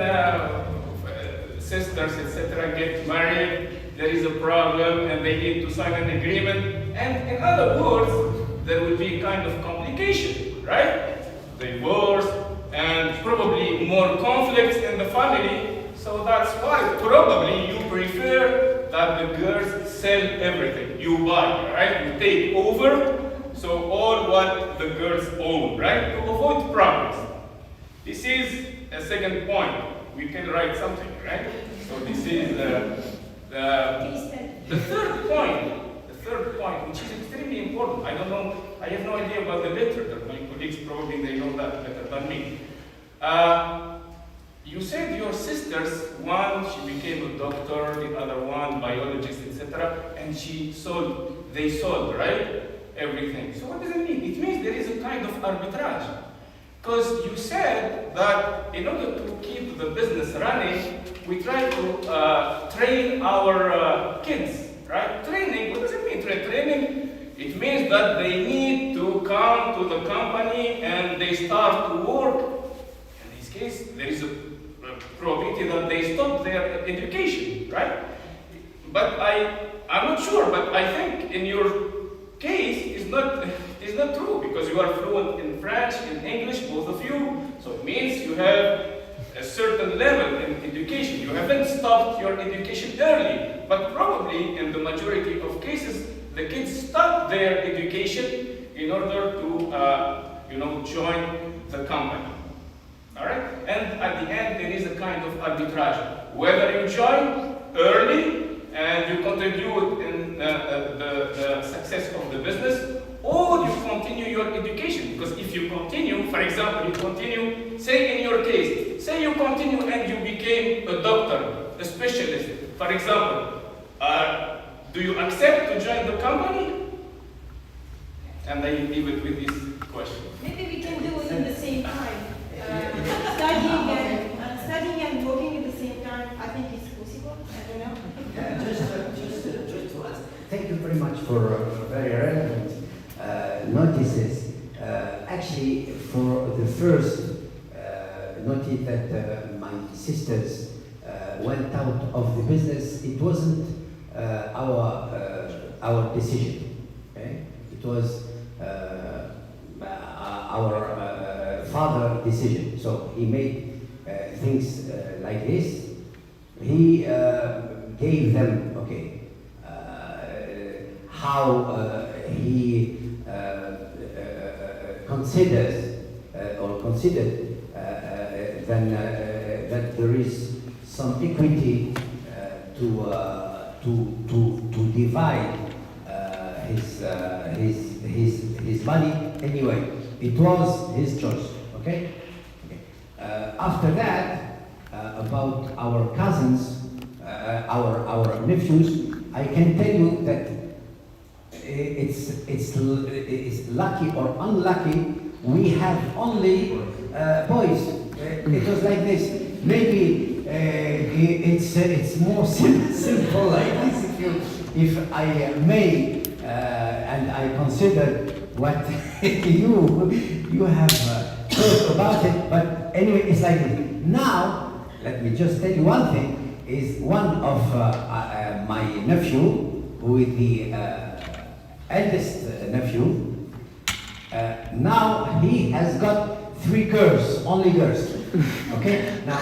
sisters, etc., get married, there is a problem and they need to sign an agreement. And in other words, there will be kind of complication, right? Divorce and probably more conflicts in the family. So that's why probably you prefer that the girls sell everything. You buy, right? You take over, so all what the girls own, right? To avoid problems. This is a second point. We can write something, right? So this is the third point. The third point, which is extremely important. I don't know, I have no idea about the literature. My colleagues probably they know that better than me. You said your sisters, one she became a doctor, the other one biologist, etc., and they sold, right? Everything. So what does it mean? It means there is a kind of arbitrage. Because you said that in order to keep the business running, we try to train our kids, right? Training, what does it mean? Training, it means that they need to come to the company and they start to work. In this case, there is a probability that they stop their education, right? But I'm not sure, but I think in your case, it's not true, because you are fluent in French, in English, both of you. So it means you have a certain level in education. You haven't stopped your education early, but probably in the majority of cases, the kids stop their education in order to, join the company. All right? And at the end, there is a kind of arbitrage. Whether you join early and you contribute in the success of the business, or you continue your education. Because if you continue, for example, you continue, say in your case, say you continue and you became a doctor, a specialist, for example, do you accept to join the company? And I leave it with this question. Maybe we can do it in the same time. Studying and working at the same time, I think it's possible. I don't know. Yeah, just to ask. Thank you very much for very relevant notices. Actually, for the first notice that my sisters went out of the business, it wasn't our decision. Okay? It was our father decision. So he made things like this. He gave them, how he considered then that there is some equity to divide his money. Anyway, it was his choice. Okay. After that, about our cousins, our nephews, I can tell you that it's lucky or unlucky we have only boys. It was like this. Maybe it's more simple like this if I may, and I consider what you have thought about it. But anyway, it's like this. Now, let me just tell you one thing. Is one of my nephew, who is the eldest nephew. Now he has got 3 girls, only girls. Okay. Now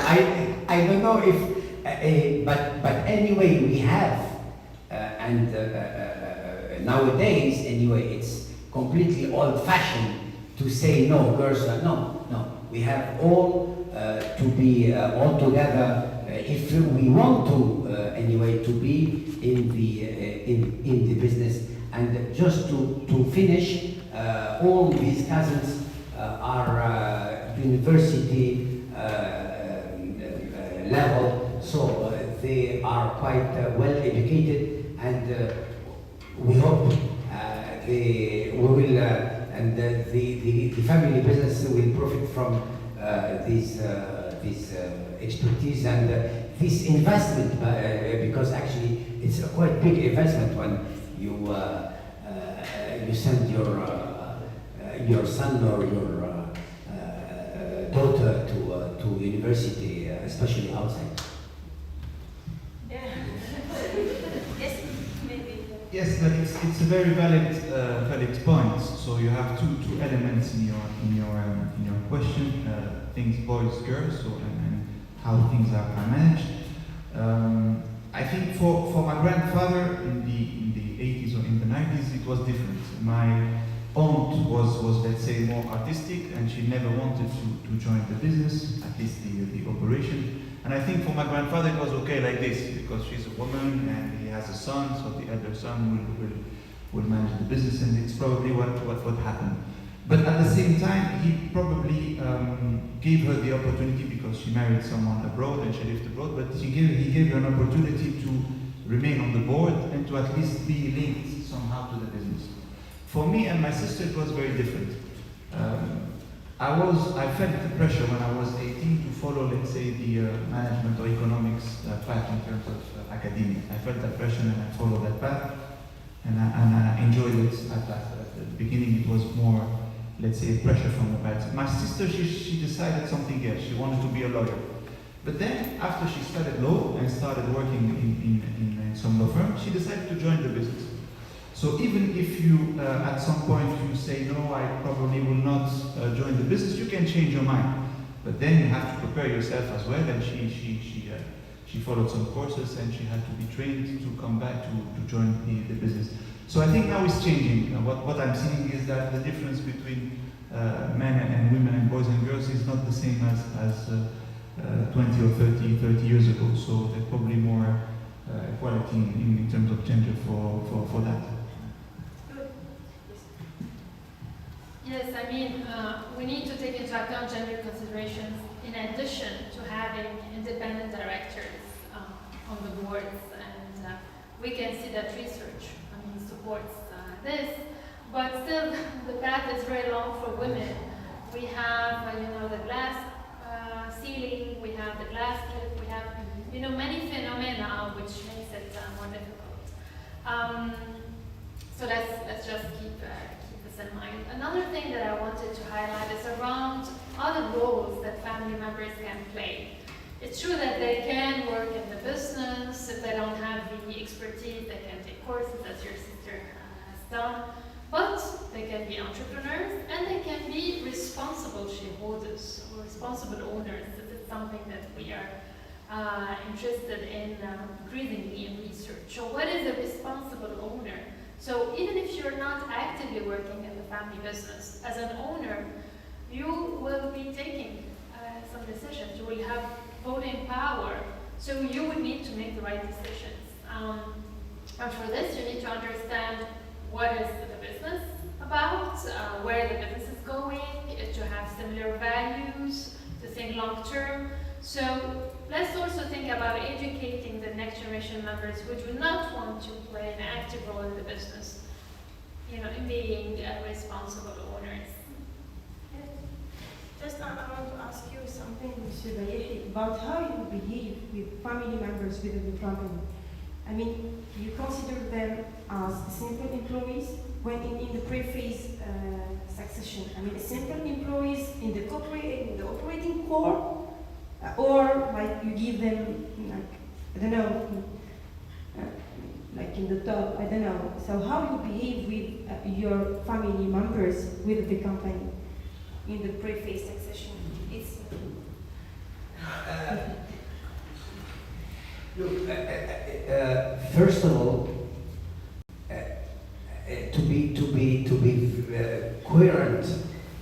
I don't know if, but anyway we have, and nowadays anyway it's completely old-fashioned to say no, girls are no. We have all to be all together. If we want to anyway to be in the business, and just to finish, all these cousins are university level, so they are quite well educated, and we hope we will and the family business will profit from this expertise and this investment, because actually it's a quite big investment when you send your son or your daughter to university, especially outside. Yeah. Yes, maybe. Yes, but it's a very valid point. So you have two elements in your question: things, boys, girls, and how things are managed. I think for my grandfather in the 80s or in the 90s, it was different. My aunt was let's say more artistic, and she never wanted to join the business, at least the operation. And I think for my grandfather it was okay like this, because she's a woman and he has a son, so the elder son will manage the business, and it's probably what happened. But at the same time, he probably gave her the opportunity, because she married someone abroad and she lived abroad, but he gave her an opportunity to remain on the board and to at least be linked somehow to the business. For me and my sister, it was very different. I felt the pressure when I was 18 to follow, let's say, the management or economics path in terms of academia. I felt that pressure and I followed that path, and I enjoyed it at that. At the beginning, it was more, let's say, pressure from the parents. My sister, she decided something else. She wanted to be a lawyer. But then, after she studied law and started working in some law firm, she decided to join the business. So even if you, at some point, you say, no, I probably will not join the business, you can change your mind. But then you have to prepare yourself as well, and she followed some courses, and she had to be trained to come back to join the business. So I think now it's changing. What I'm seeing is that the difference between men and women and boys and girls is not the same as 20 or 30 years ago. So there's probably more equality in terms of gender for that. Yes, I mean, we need to take into account gender considerations in addition to having independent directors on the boards, and we can see that research supports this, but still the path is very long for women. We have, the glass ceiling, we have the glass cliff, we have, many phenomena which makes it more difficult. So let's just keep this in mind. Another thing that I wanted to highlight is around other roles that family members can play. It's true that they can work in the business. If they don't have the expertise, they can take courses, as your sister has done. But they can be entrepreneurs, and they can be responsible shareholders or responsible owners. This is something that we are interested in increasingly in research. So what is a responsible owner? So even if you're not actively working in the family business, as an owner, you will be taking some decisions. You will have voting power, so you would need to make the right decisions. And for this, you need to understand what is the business about, where the business is going, to have similar values, to think long term. So let's also think about educating the next generation members who do not want to play an active role in the business, in being responsible owners. Just I want to ask you something, Mr. Bayehi, about how you behave with family members within the company. I mean, you consider them as simple employees when in the pre-phase succession. I mean, simple employees in the operating core, or like you give them, like, I don't know, like in the top, I don't know. So how you behave with your family members with the company in the pre-phase succession? It's look, first of all, to be coherent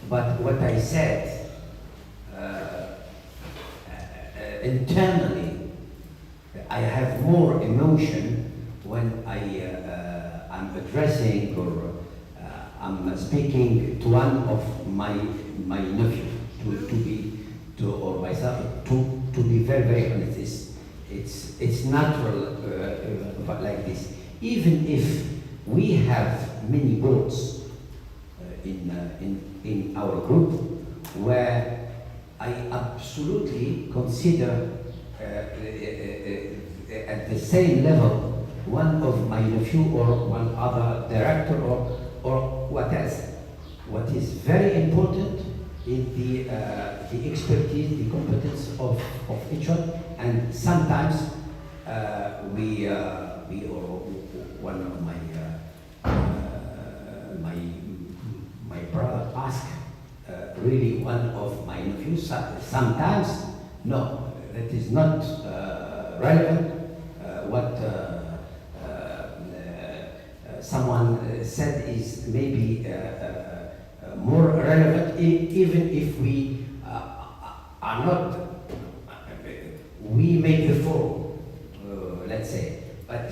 about what I said, internally, I have more emotion when I'm addressing or I'm speaking to one of my nephew, or myself, to be very honest. It's natural like this. Even if we have many boards in our group where I absolutely consider at the same level one of my nephew or one other director or what else. What is very important is the expertise, the competence of each one, and sometimes we or one of my brother ask really one of my nephews. Sometimes no, that is not relevant. What someone said is maybe more relevant, even if we are not, we make the form, let's say, but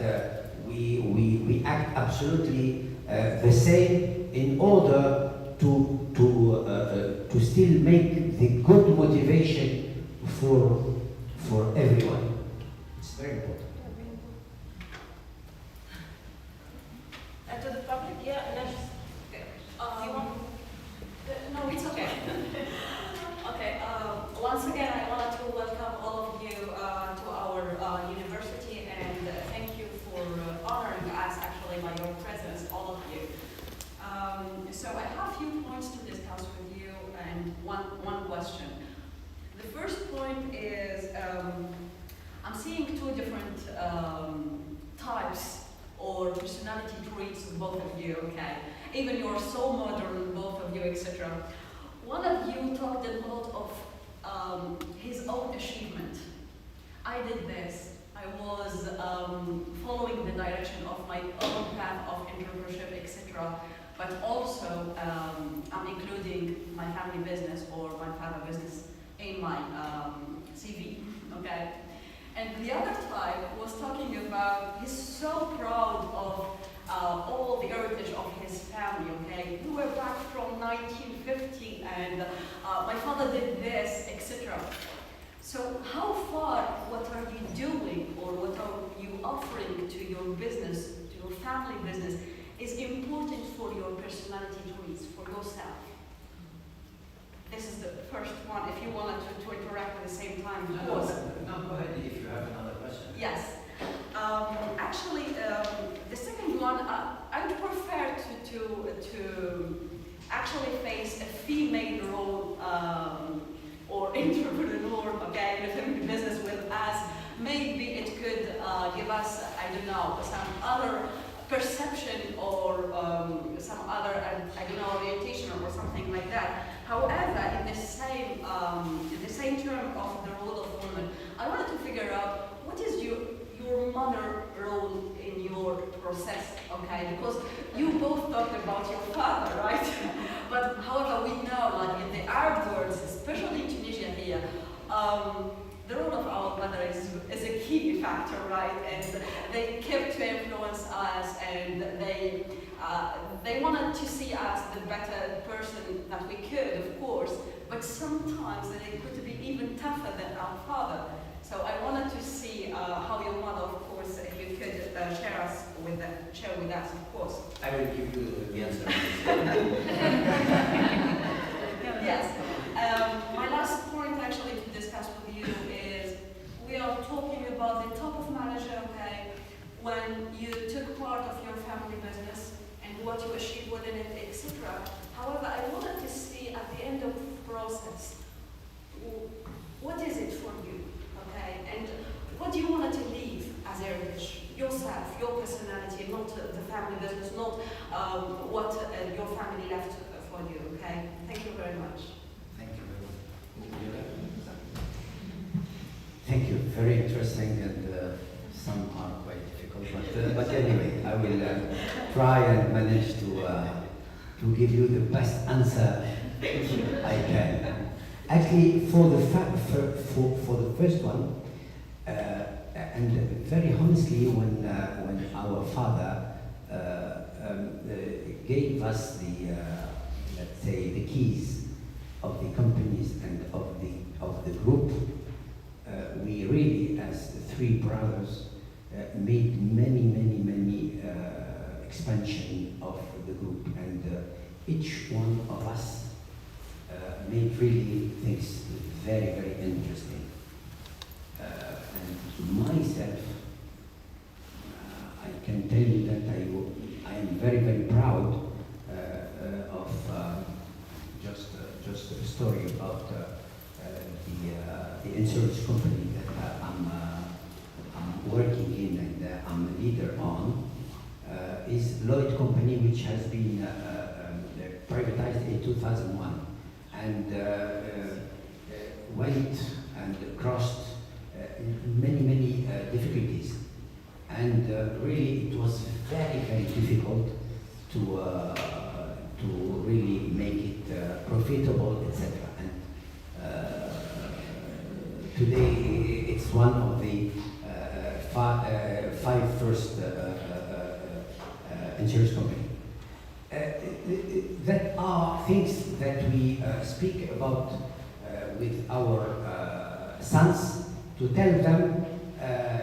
we act absolutely the same in order to still make the good motivation for everyone. It's very important. to the public, yeah, and then you want? No, it's okay. Okay. Once again, I wanted to welcome all of you to our university, and thank you for honoring us actually by your presence, all of you. So I have a few points to discuss with you, and one question. The first point is I'm seeing two different types or personality traits of both of you, okay? Even you're so modern, both of you, etc. One of you talked a lot of his own achievement. I did this. I was following the direction of my own path of entrepreneurship, etc. But also, I'm including my family business or my father business in my CV, okay? And the other type was talking about, he's so proud of all the heritage of his family, okay? We were back from 1950 and my father did this, etc. So how far, what are you doing or what are you offering to your business, to your family business, is important for your personality traits, for yourself? This is the first one, if you wanted to interact at the same time, of course. No, go ahead if you have another question. Yes. Actually, the second one, I would prefer to actually face a female role or entrepreneur, okay, in a family business with us. Maybe it could give us, I don't know, some other perception or some other, I don't know, orientation or something like that. However, in the same term of the role of woman, I wanted to figure out what is your mother role in your process, okay? Because you both talked about your father, right? But however, we know, like in the Arab worlds, especially in Tunisia here, the role of our mother is a key factor, right? And they kept to influence us, and they wanted to see us the better person that we could, of course, but sometimes they could be even tougher than our father. So I wanted to see how your mother, of course, if you could share with us, of course. I will give you the answer. Yes. what your family left for you, okay? Thank you very much. Thank you very much. Thank you. Very interesting, and some are quite difficult. But anyway, I will try and manage to give you the best answer I can. Actually, for the first one, and very honestly, when our father gave us the let's say the keys of the companies and of the group, we really, as the three brothers, made many expansion of the group, and each one of us made really things very interesting. And myself, I can tell you that I am very proud of just a story about the insurance company that I'm working in and I'm a leader on. Is Lloyd Company, which has been privatized in 2001, and went and crossed many difficulties, and really it was very difficult to really make it profitable, etc. And today it's one of the five first insurance company. That are things that we speak about with our sons, to tell them,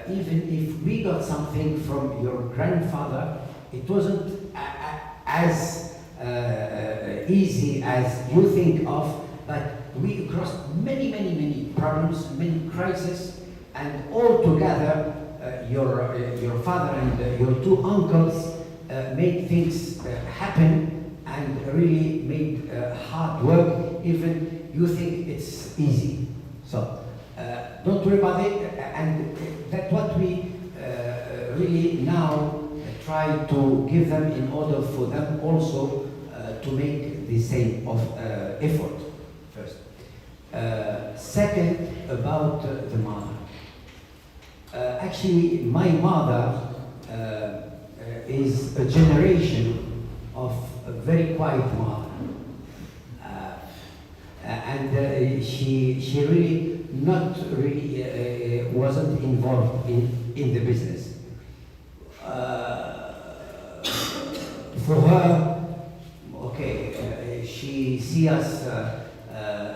even if we got something from your grandfather, it wasn't as easy as you think of, but we crossed many problems, many crises, and all together, your father and your two uncles made things happen, and really made hard work, even you think it's easy. So don't worry about it, and that's what we really now try to give them, in order for them also to make the same effort first. Second, about the mother. Actually, my mother is a generation of a very quiet mother, and she really not really wasn't involved in the business. For her, okay, she see us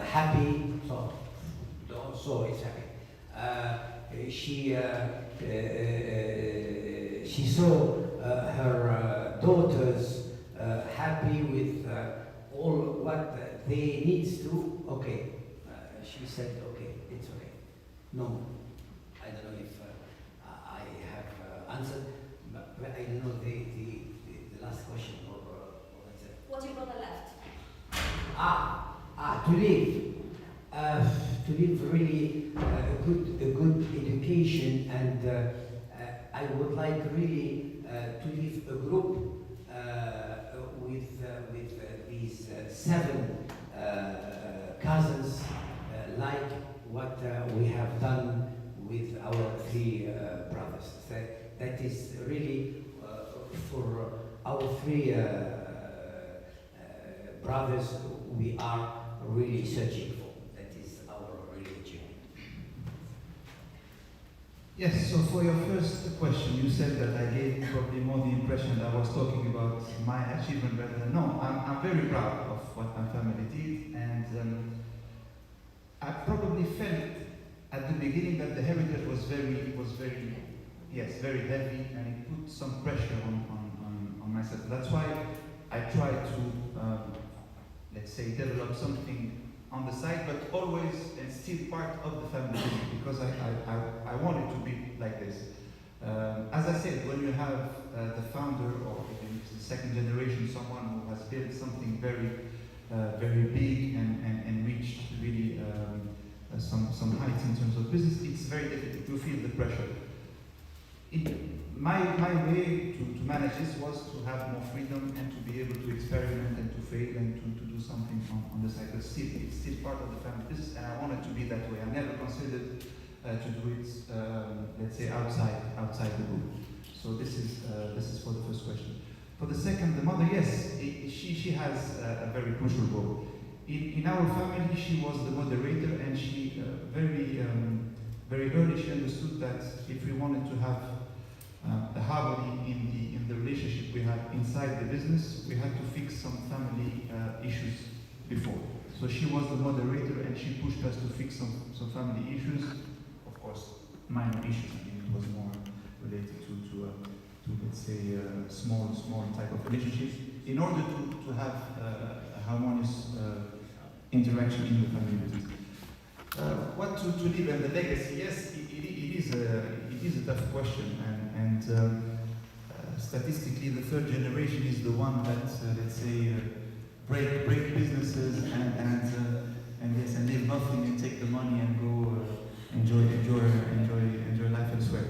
happy, so it's happy. She saw her daughters happy with all what they needs to. Okay, she said, okay, it's okay. No, I don't know if I have answered, but I don't know the last question or what's it? What your brother left? To live really a good education, and I would like really to leave a group with these 7 cousins, like what we have done with our 3 brothers. That is really for our 3 brothers we are really searching for. That is our religion. Yes, so for your first question, you said that I gave probably more the impression that I was talking about my achievement rather than no. I'm very proud of what my family did, and I probably felt at the beginning that the heritage was very heavy, and it put some pressure on myself. That's why I tried to, let's say, develop something on the side, but always and still part of the family, because I want it to be like this. As I said, when you have the founder, or even if it's the second generation, someone who has built something very big and reached really some heights in terms of business, it's very difficult to feel the pressure. my way to manage this was to have more freedom and to be able to experiment and to fail and to do something on the side. But still, it's still part of the family business, and I want it to be that way. I never considered to do it, let's say, outside the group. So this is for the first question. For the second, the mother, yes, she has a very crucial role. In our family, she was the moderator, and she very early she understood that if we wanted to have a harmony in the relationship we had inside the business, we had to fix some family issues before. So she was the moderator, and she pushed us to fix some family issues. Of course, minor issues. I mean, it was more related to let's say small type of relationships, in order to have a harmonious interaction in the family business. What to leave and the legacy? Yes, it is a tough question, and statistically, the third generation is the one that let's say break businesses and leave nothing and take the money and go enjoy life elsewhere.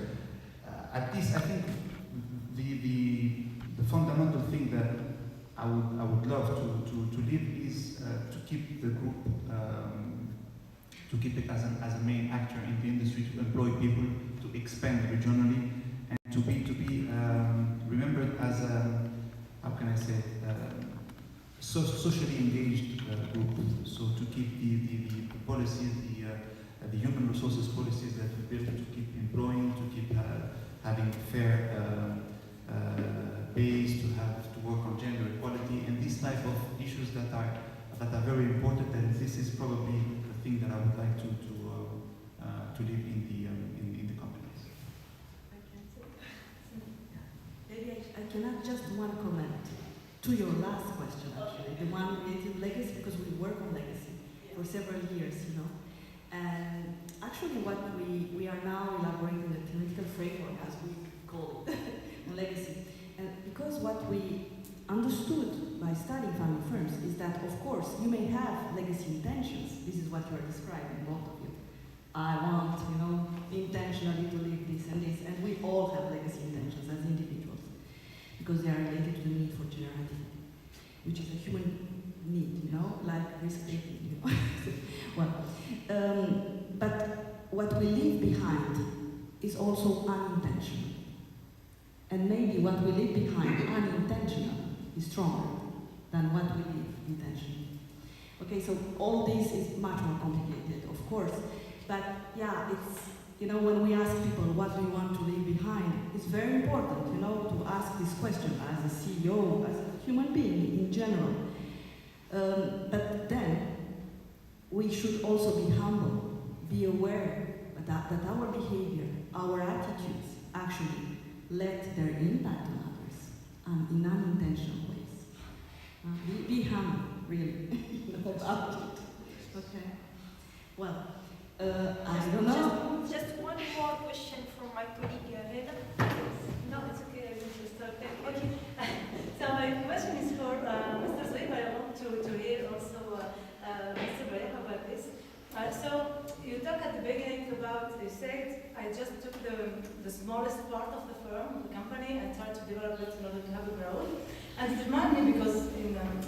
At least I think the fundamental thing that I would love to leave is to keep the group, to keep it as a main actor in the industry, to employ people, to expand regionally, and to be remembered as a, how can I say, socially engaged group. So to keep the policies, the human resources policies that we built, to keep employing, to keep having fair base, to work on gender equality, and these type of issues that are very important. And this is probably the thing that I would like to leave in the companies. Maybe I can add just one comment to your last question, actually, the one related to legacy, because we work on legacy for several years, you know. And actually, what we are now elaborating the theoretical framework, as we call it, on legacy. And because what we understood by studying family firms is that, of course, you may have legacy intentions. This is what you are describing, both of you. I want, you know, intentionally to leave this and this, and we all have legacy intentions as individuals, because they are related to the need for generality, which is a human need, you know, like risk-taking, you know. Well, but what we leave behind is also unintentional. And maybe what we leave behind unintentional is stronger than what we leave intentionally. Okay, so all this is much more complicated, of course. But yeah, it's, you know, when we ask people what do you want to leave behind, it's very important, you know, to ask this question as a CEO, as a human being in general. But then we should also be humble, be aware that our behavior, our attitudes actually let their impact on others in unintentional ways. Be humble, really, about it. Okay. Well, I don't know. Just one more question from my colleague Reda. No, it's okay. I will just start. Okay. So my question is for Mr. Zoib. I want to hear also Mr. Bayeha about this. So you talked at the beginning about, you said, I just took the smallest part of the firm, the company, and tried to develop it in order to have a growth. And it reminded me because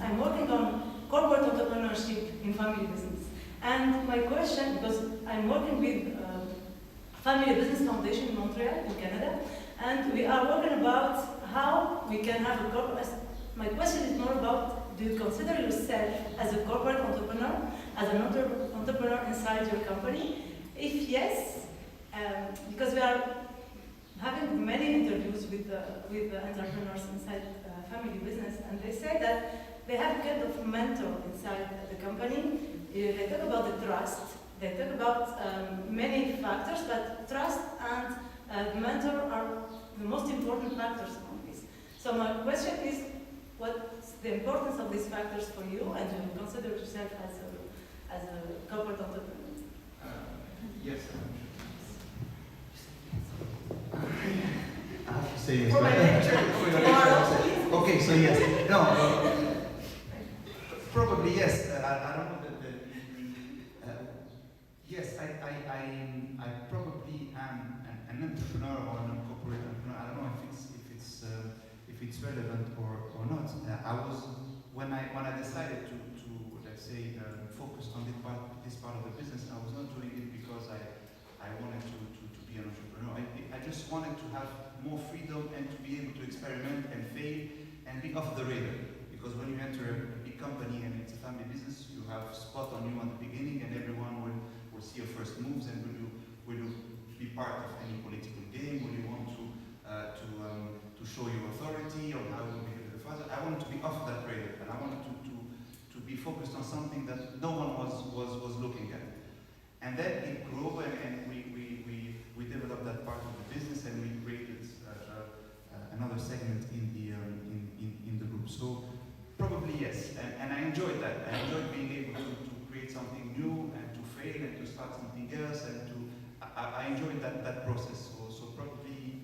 I'm working on corporate entrepreneurship in family business. And my question, because I'm working with Family Business Foundation in Montreal, in Canada, and we are working about how we can have a corporate. My question is more about, do you consider yourself as a corporate entrepreneur, as an entrepreneur inside your company? If yes, because we are having many interviews with entrepreneurs inside family business, and they say that they have a kind of mentor inside the company. They talk about the trust. They talk about many factors, but trust and the mentor are the most important factors on this. So my question is, what's the importance of these factors for you, and do you consider yourself as a corporate entrepreneur? Yes. I have to say yes. For my lecture. Okay, so yes. No, probably yes. I don't know yes, I probably am an entrepreneur or an corporate entrepreneur, I don't know if it's relevant or not. When I decided to let's say focus on this part of the business, I was not doing it because I wanted to be an entrepreneur. I just wanted to have more freedom and to be able to experiment and fail and be off the radar. Because when you enter a big company and it's a family business, you have spot on you at the beginning, and everyone will see your first moves. And will you be part of any political game? Will you want to show your authority or how you behave with the father? I wanted to be off that radar, and I wanted to be focused on something that no one was looking at. And then it grew, and we developed that part of the business, and we created another segment in the group. So probably yes, and I enjoyed that. I enjoyed being able to create something new and to fail and to start something else, and I enjoyed that process. So probably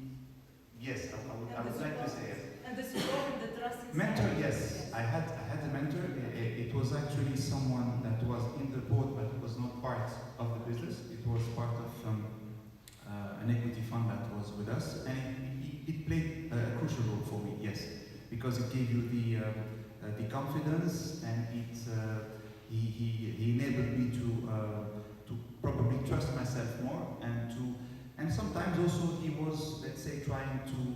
yes, I would like to say yes. And the support and the trust. Mentor, yes. I had a mentor. It was actually someone that was in the board, but was not part of the business. It was part of an equity fund that was with us, and it played a crucial role for me. Yes, because it gave you the confidence, and he enabled me to probably trust myself more, and sometimes also he was, let's say, trying to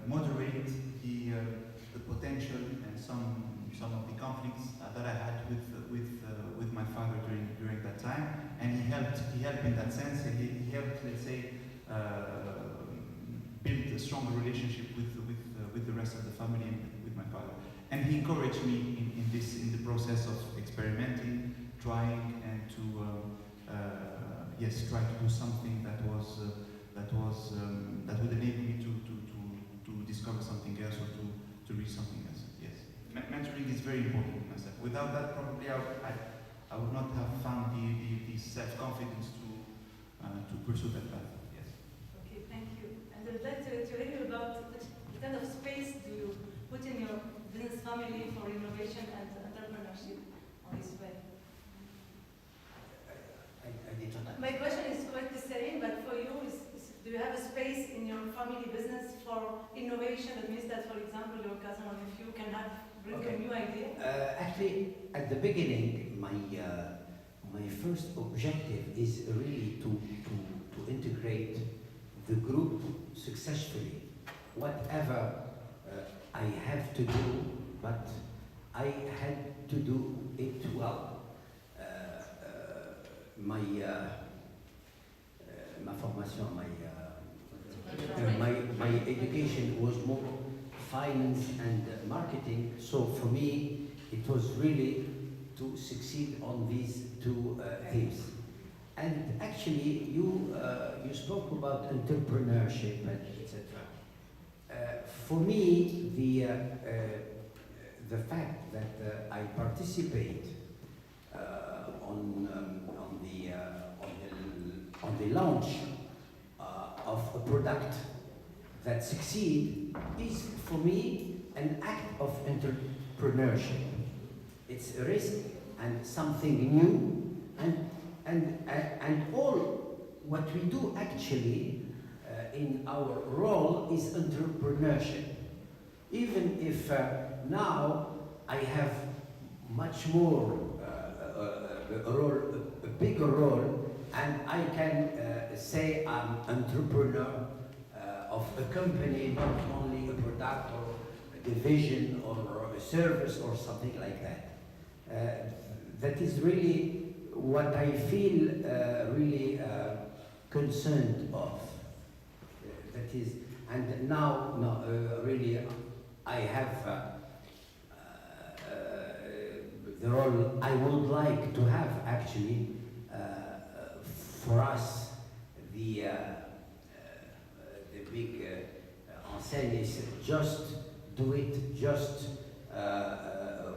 moderate the potential and some of the conflicts that I had with my father during that time, and he helped in that sense, and he helped, let's say, build a stronger relationship with the rest of the family and with my father. And he encouraged me in the process of experimenting, trying, and to try to do something that would enable me to discover something else or to reach something else. Yes, mentoring is very important in myself. Without that, probably I would not have found the self-confidence to pursue that path. Yes. Okay, thank you. And I'd like to hear you about what kind of space do you put in your business family for innovation and entrepreneurship on this way? My question is quite the same, but for you, do you have a space in your family business for innovation? That means that, for example, your cousin or nephew can bring a new idea? Actually, at the beginning, my first objective is really to integrate the group successfully. Whatever I have to do, but I had to do it well. My education was more finance and marketing, so for me it was really to succeed on these two themes. And actually, you spoke about entrepreneurship and etc. For me, the fact that I participate on the launch of a product that succeeds is for me an act of entrepreneurship. It's a risk and something new, and all what we do actually in our role is entrepreneurship. Even if now I have much more a bigger role, and I can say I'm entrepreneur of a company, not only a product or a division or a service or something like that. That is really what I feel really concerned of. That is, and now really I have the role I would like to have actually. For us, the big enseigne is just do it, just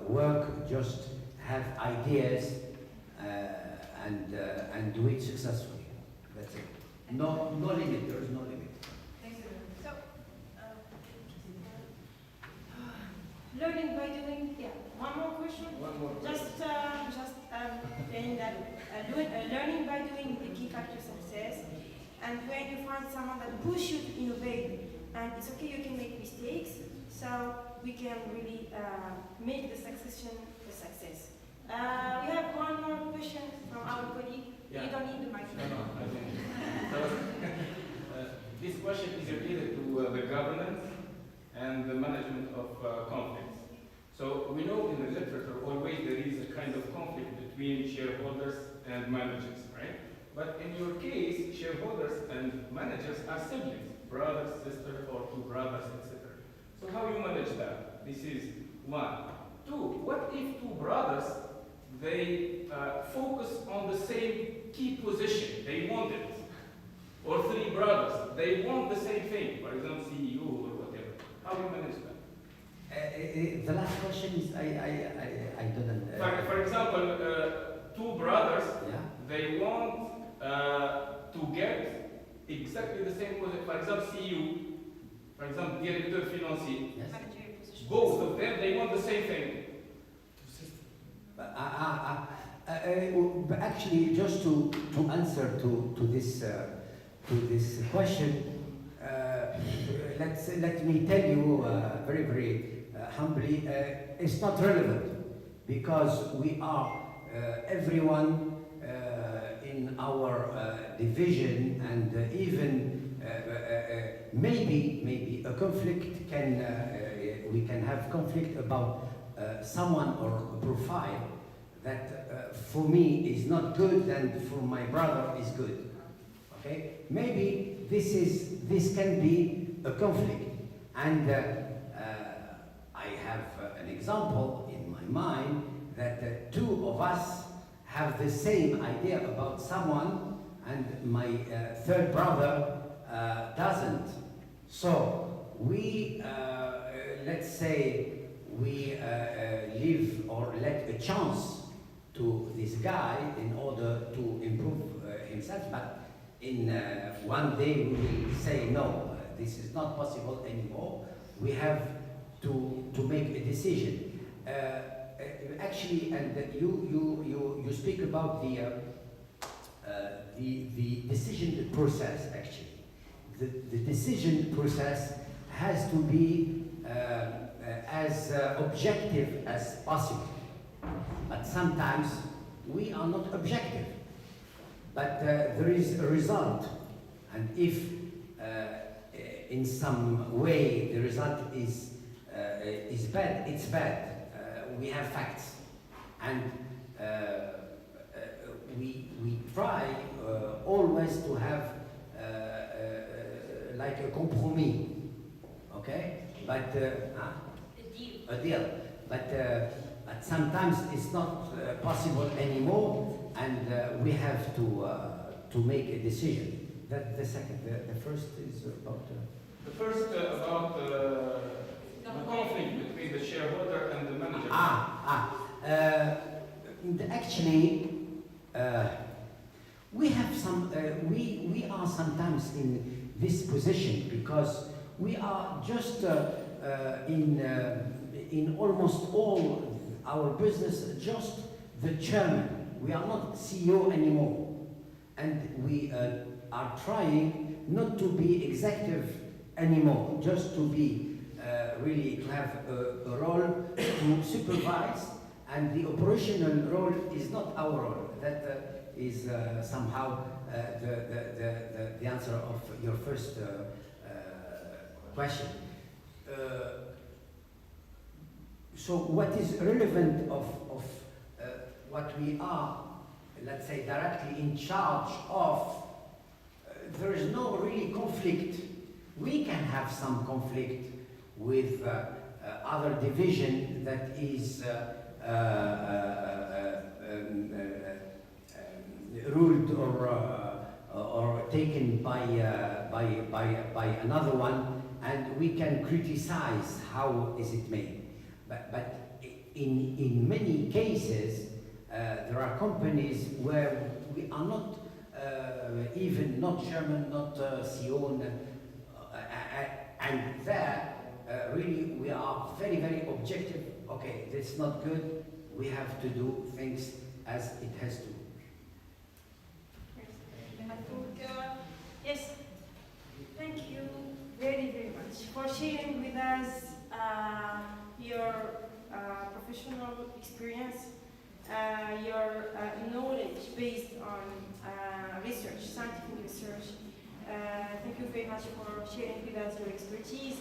work, just have ideas and do it successfully. That's it. No limit. There is no limit. Thank you. So, learning by doing. Yeah. One more question. Just saying that learning by doing is the key factor of success. And when you find someone that push you to innovate, and it's okay, you can make mistakes, so we can really make the succession a success. We have one more question from our colleague. Yeah. You don't need the microphone. No, I think. This question is related to the governance and the management of conflicts. So we know in the literature always there is a kind of conflict between shareholders and managers, right? But in your case, shareholders and managers are siblings, brothers, sisters, or two brothers, etc. So how you manage that? This is one. Two, what if two brothers, they focus on the same key position, they want it? Or three brothers, they want the same thing, for example, CEO or whatever. How do you manage that? The last question is, I didn't. For example, two brothers, Yeah. they want to get exactly the same position. For example, CEO, for example, director financier. Yes. Managerial position. Both of them, they want the same thing. But actually, just to answer to this question, let me tell you very humbly, it's not relevant because we are everyone in our division, and even maybe a conflict can we can have conflict about someone or a profile that for me is not good and for my brother is good. Okay, maybe this can be a conflict, and I have an example in my mind that two of us have the same idea about someone, and my third brother doesn't. So we let's say we leave or let a chance to this guy in order to improve himself, but in one day we will say no, this is not possible anymore. We have to make a decision. Actually, and you speak about the decision process. Actually, the decision process has to be as objective as possible. But sometimes we are not objective. But there is a result, and if in some way the result is bad, it's bad. We have facts, and we try always to have like a compromis, okay? But a deal. But sometimes it's not possible anymore, and we have to make a decision. That the second, the first is about. The first about the conflict between the shareholder and the manager. Actually, we have some. We are sometimes in this position because we are just in almost all our business just the chairman. We are not CEO anymore, and we are trying not to be executive anymore, just to be really to have a role to supervise, and the operational role is not our role. That is somehow the answer of your first question. So what is relevant of what we are, let's say, directly in charge of, there is no really conflict. We can have some conflict with other division that is ruled or taken by another one, and we can criticize how is it made. But in many cases, there are companies where we are not even not chairman, not CEO, and there really we are very objective. Okay, that's not good. We have to do things as it has to. I think, yes, based on research, scientific research. Thank you very much for sharing with us your expertise.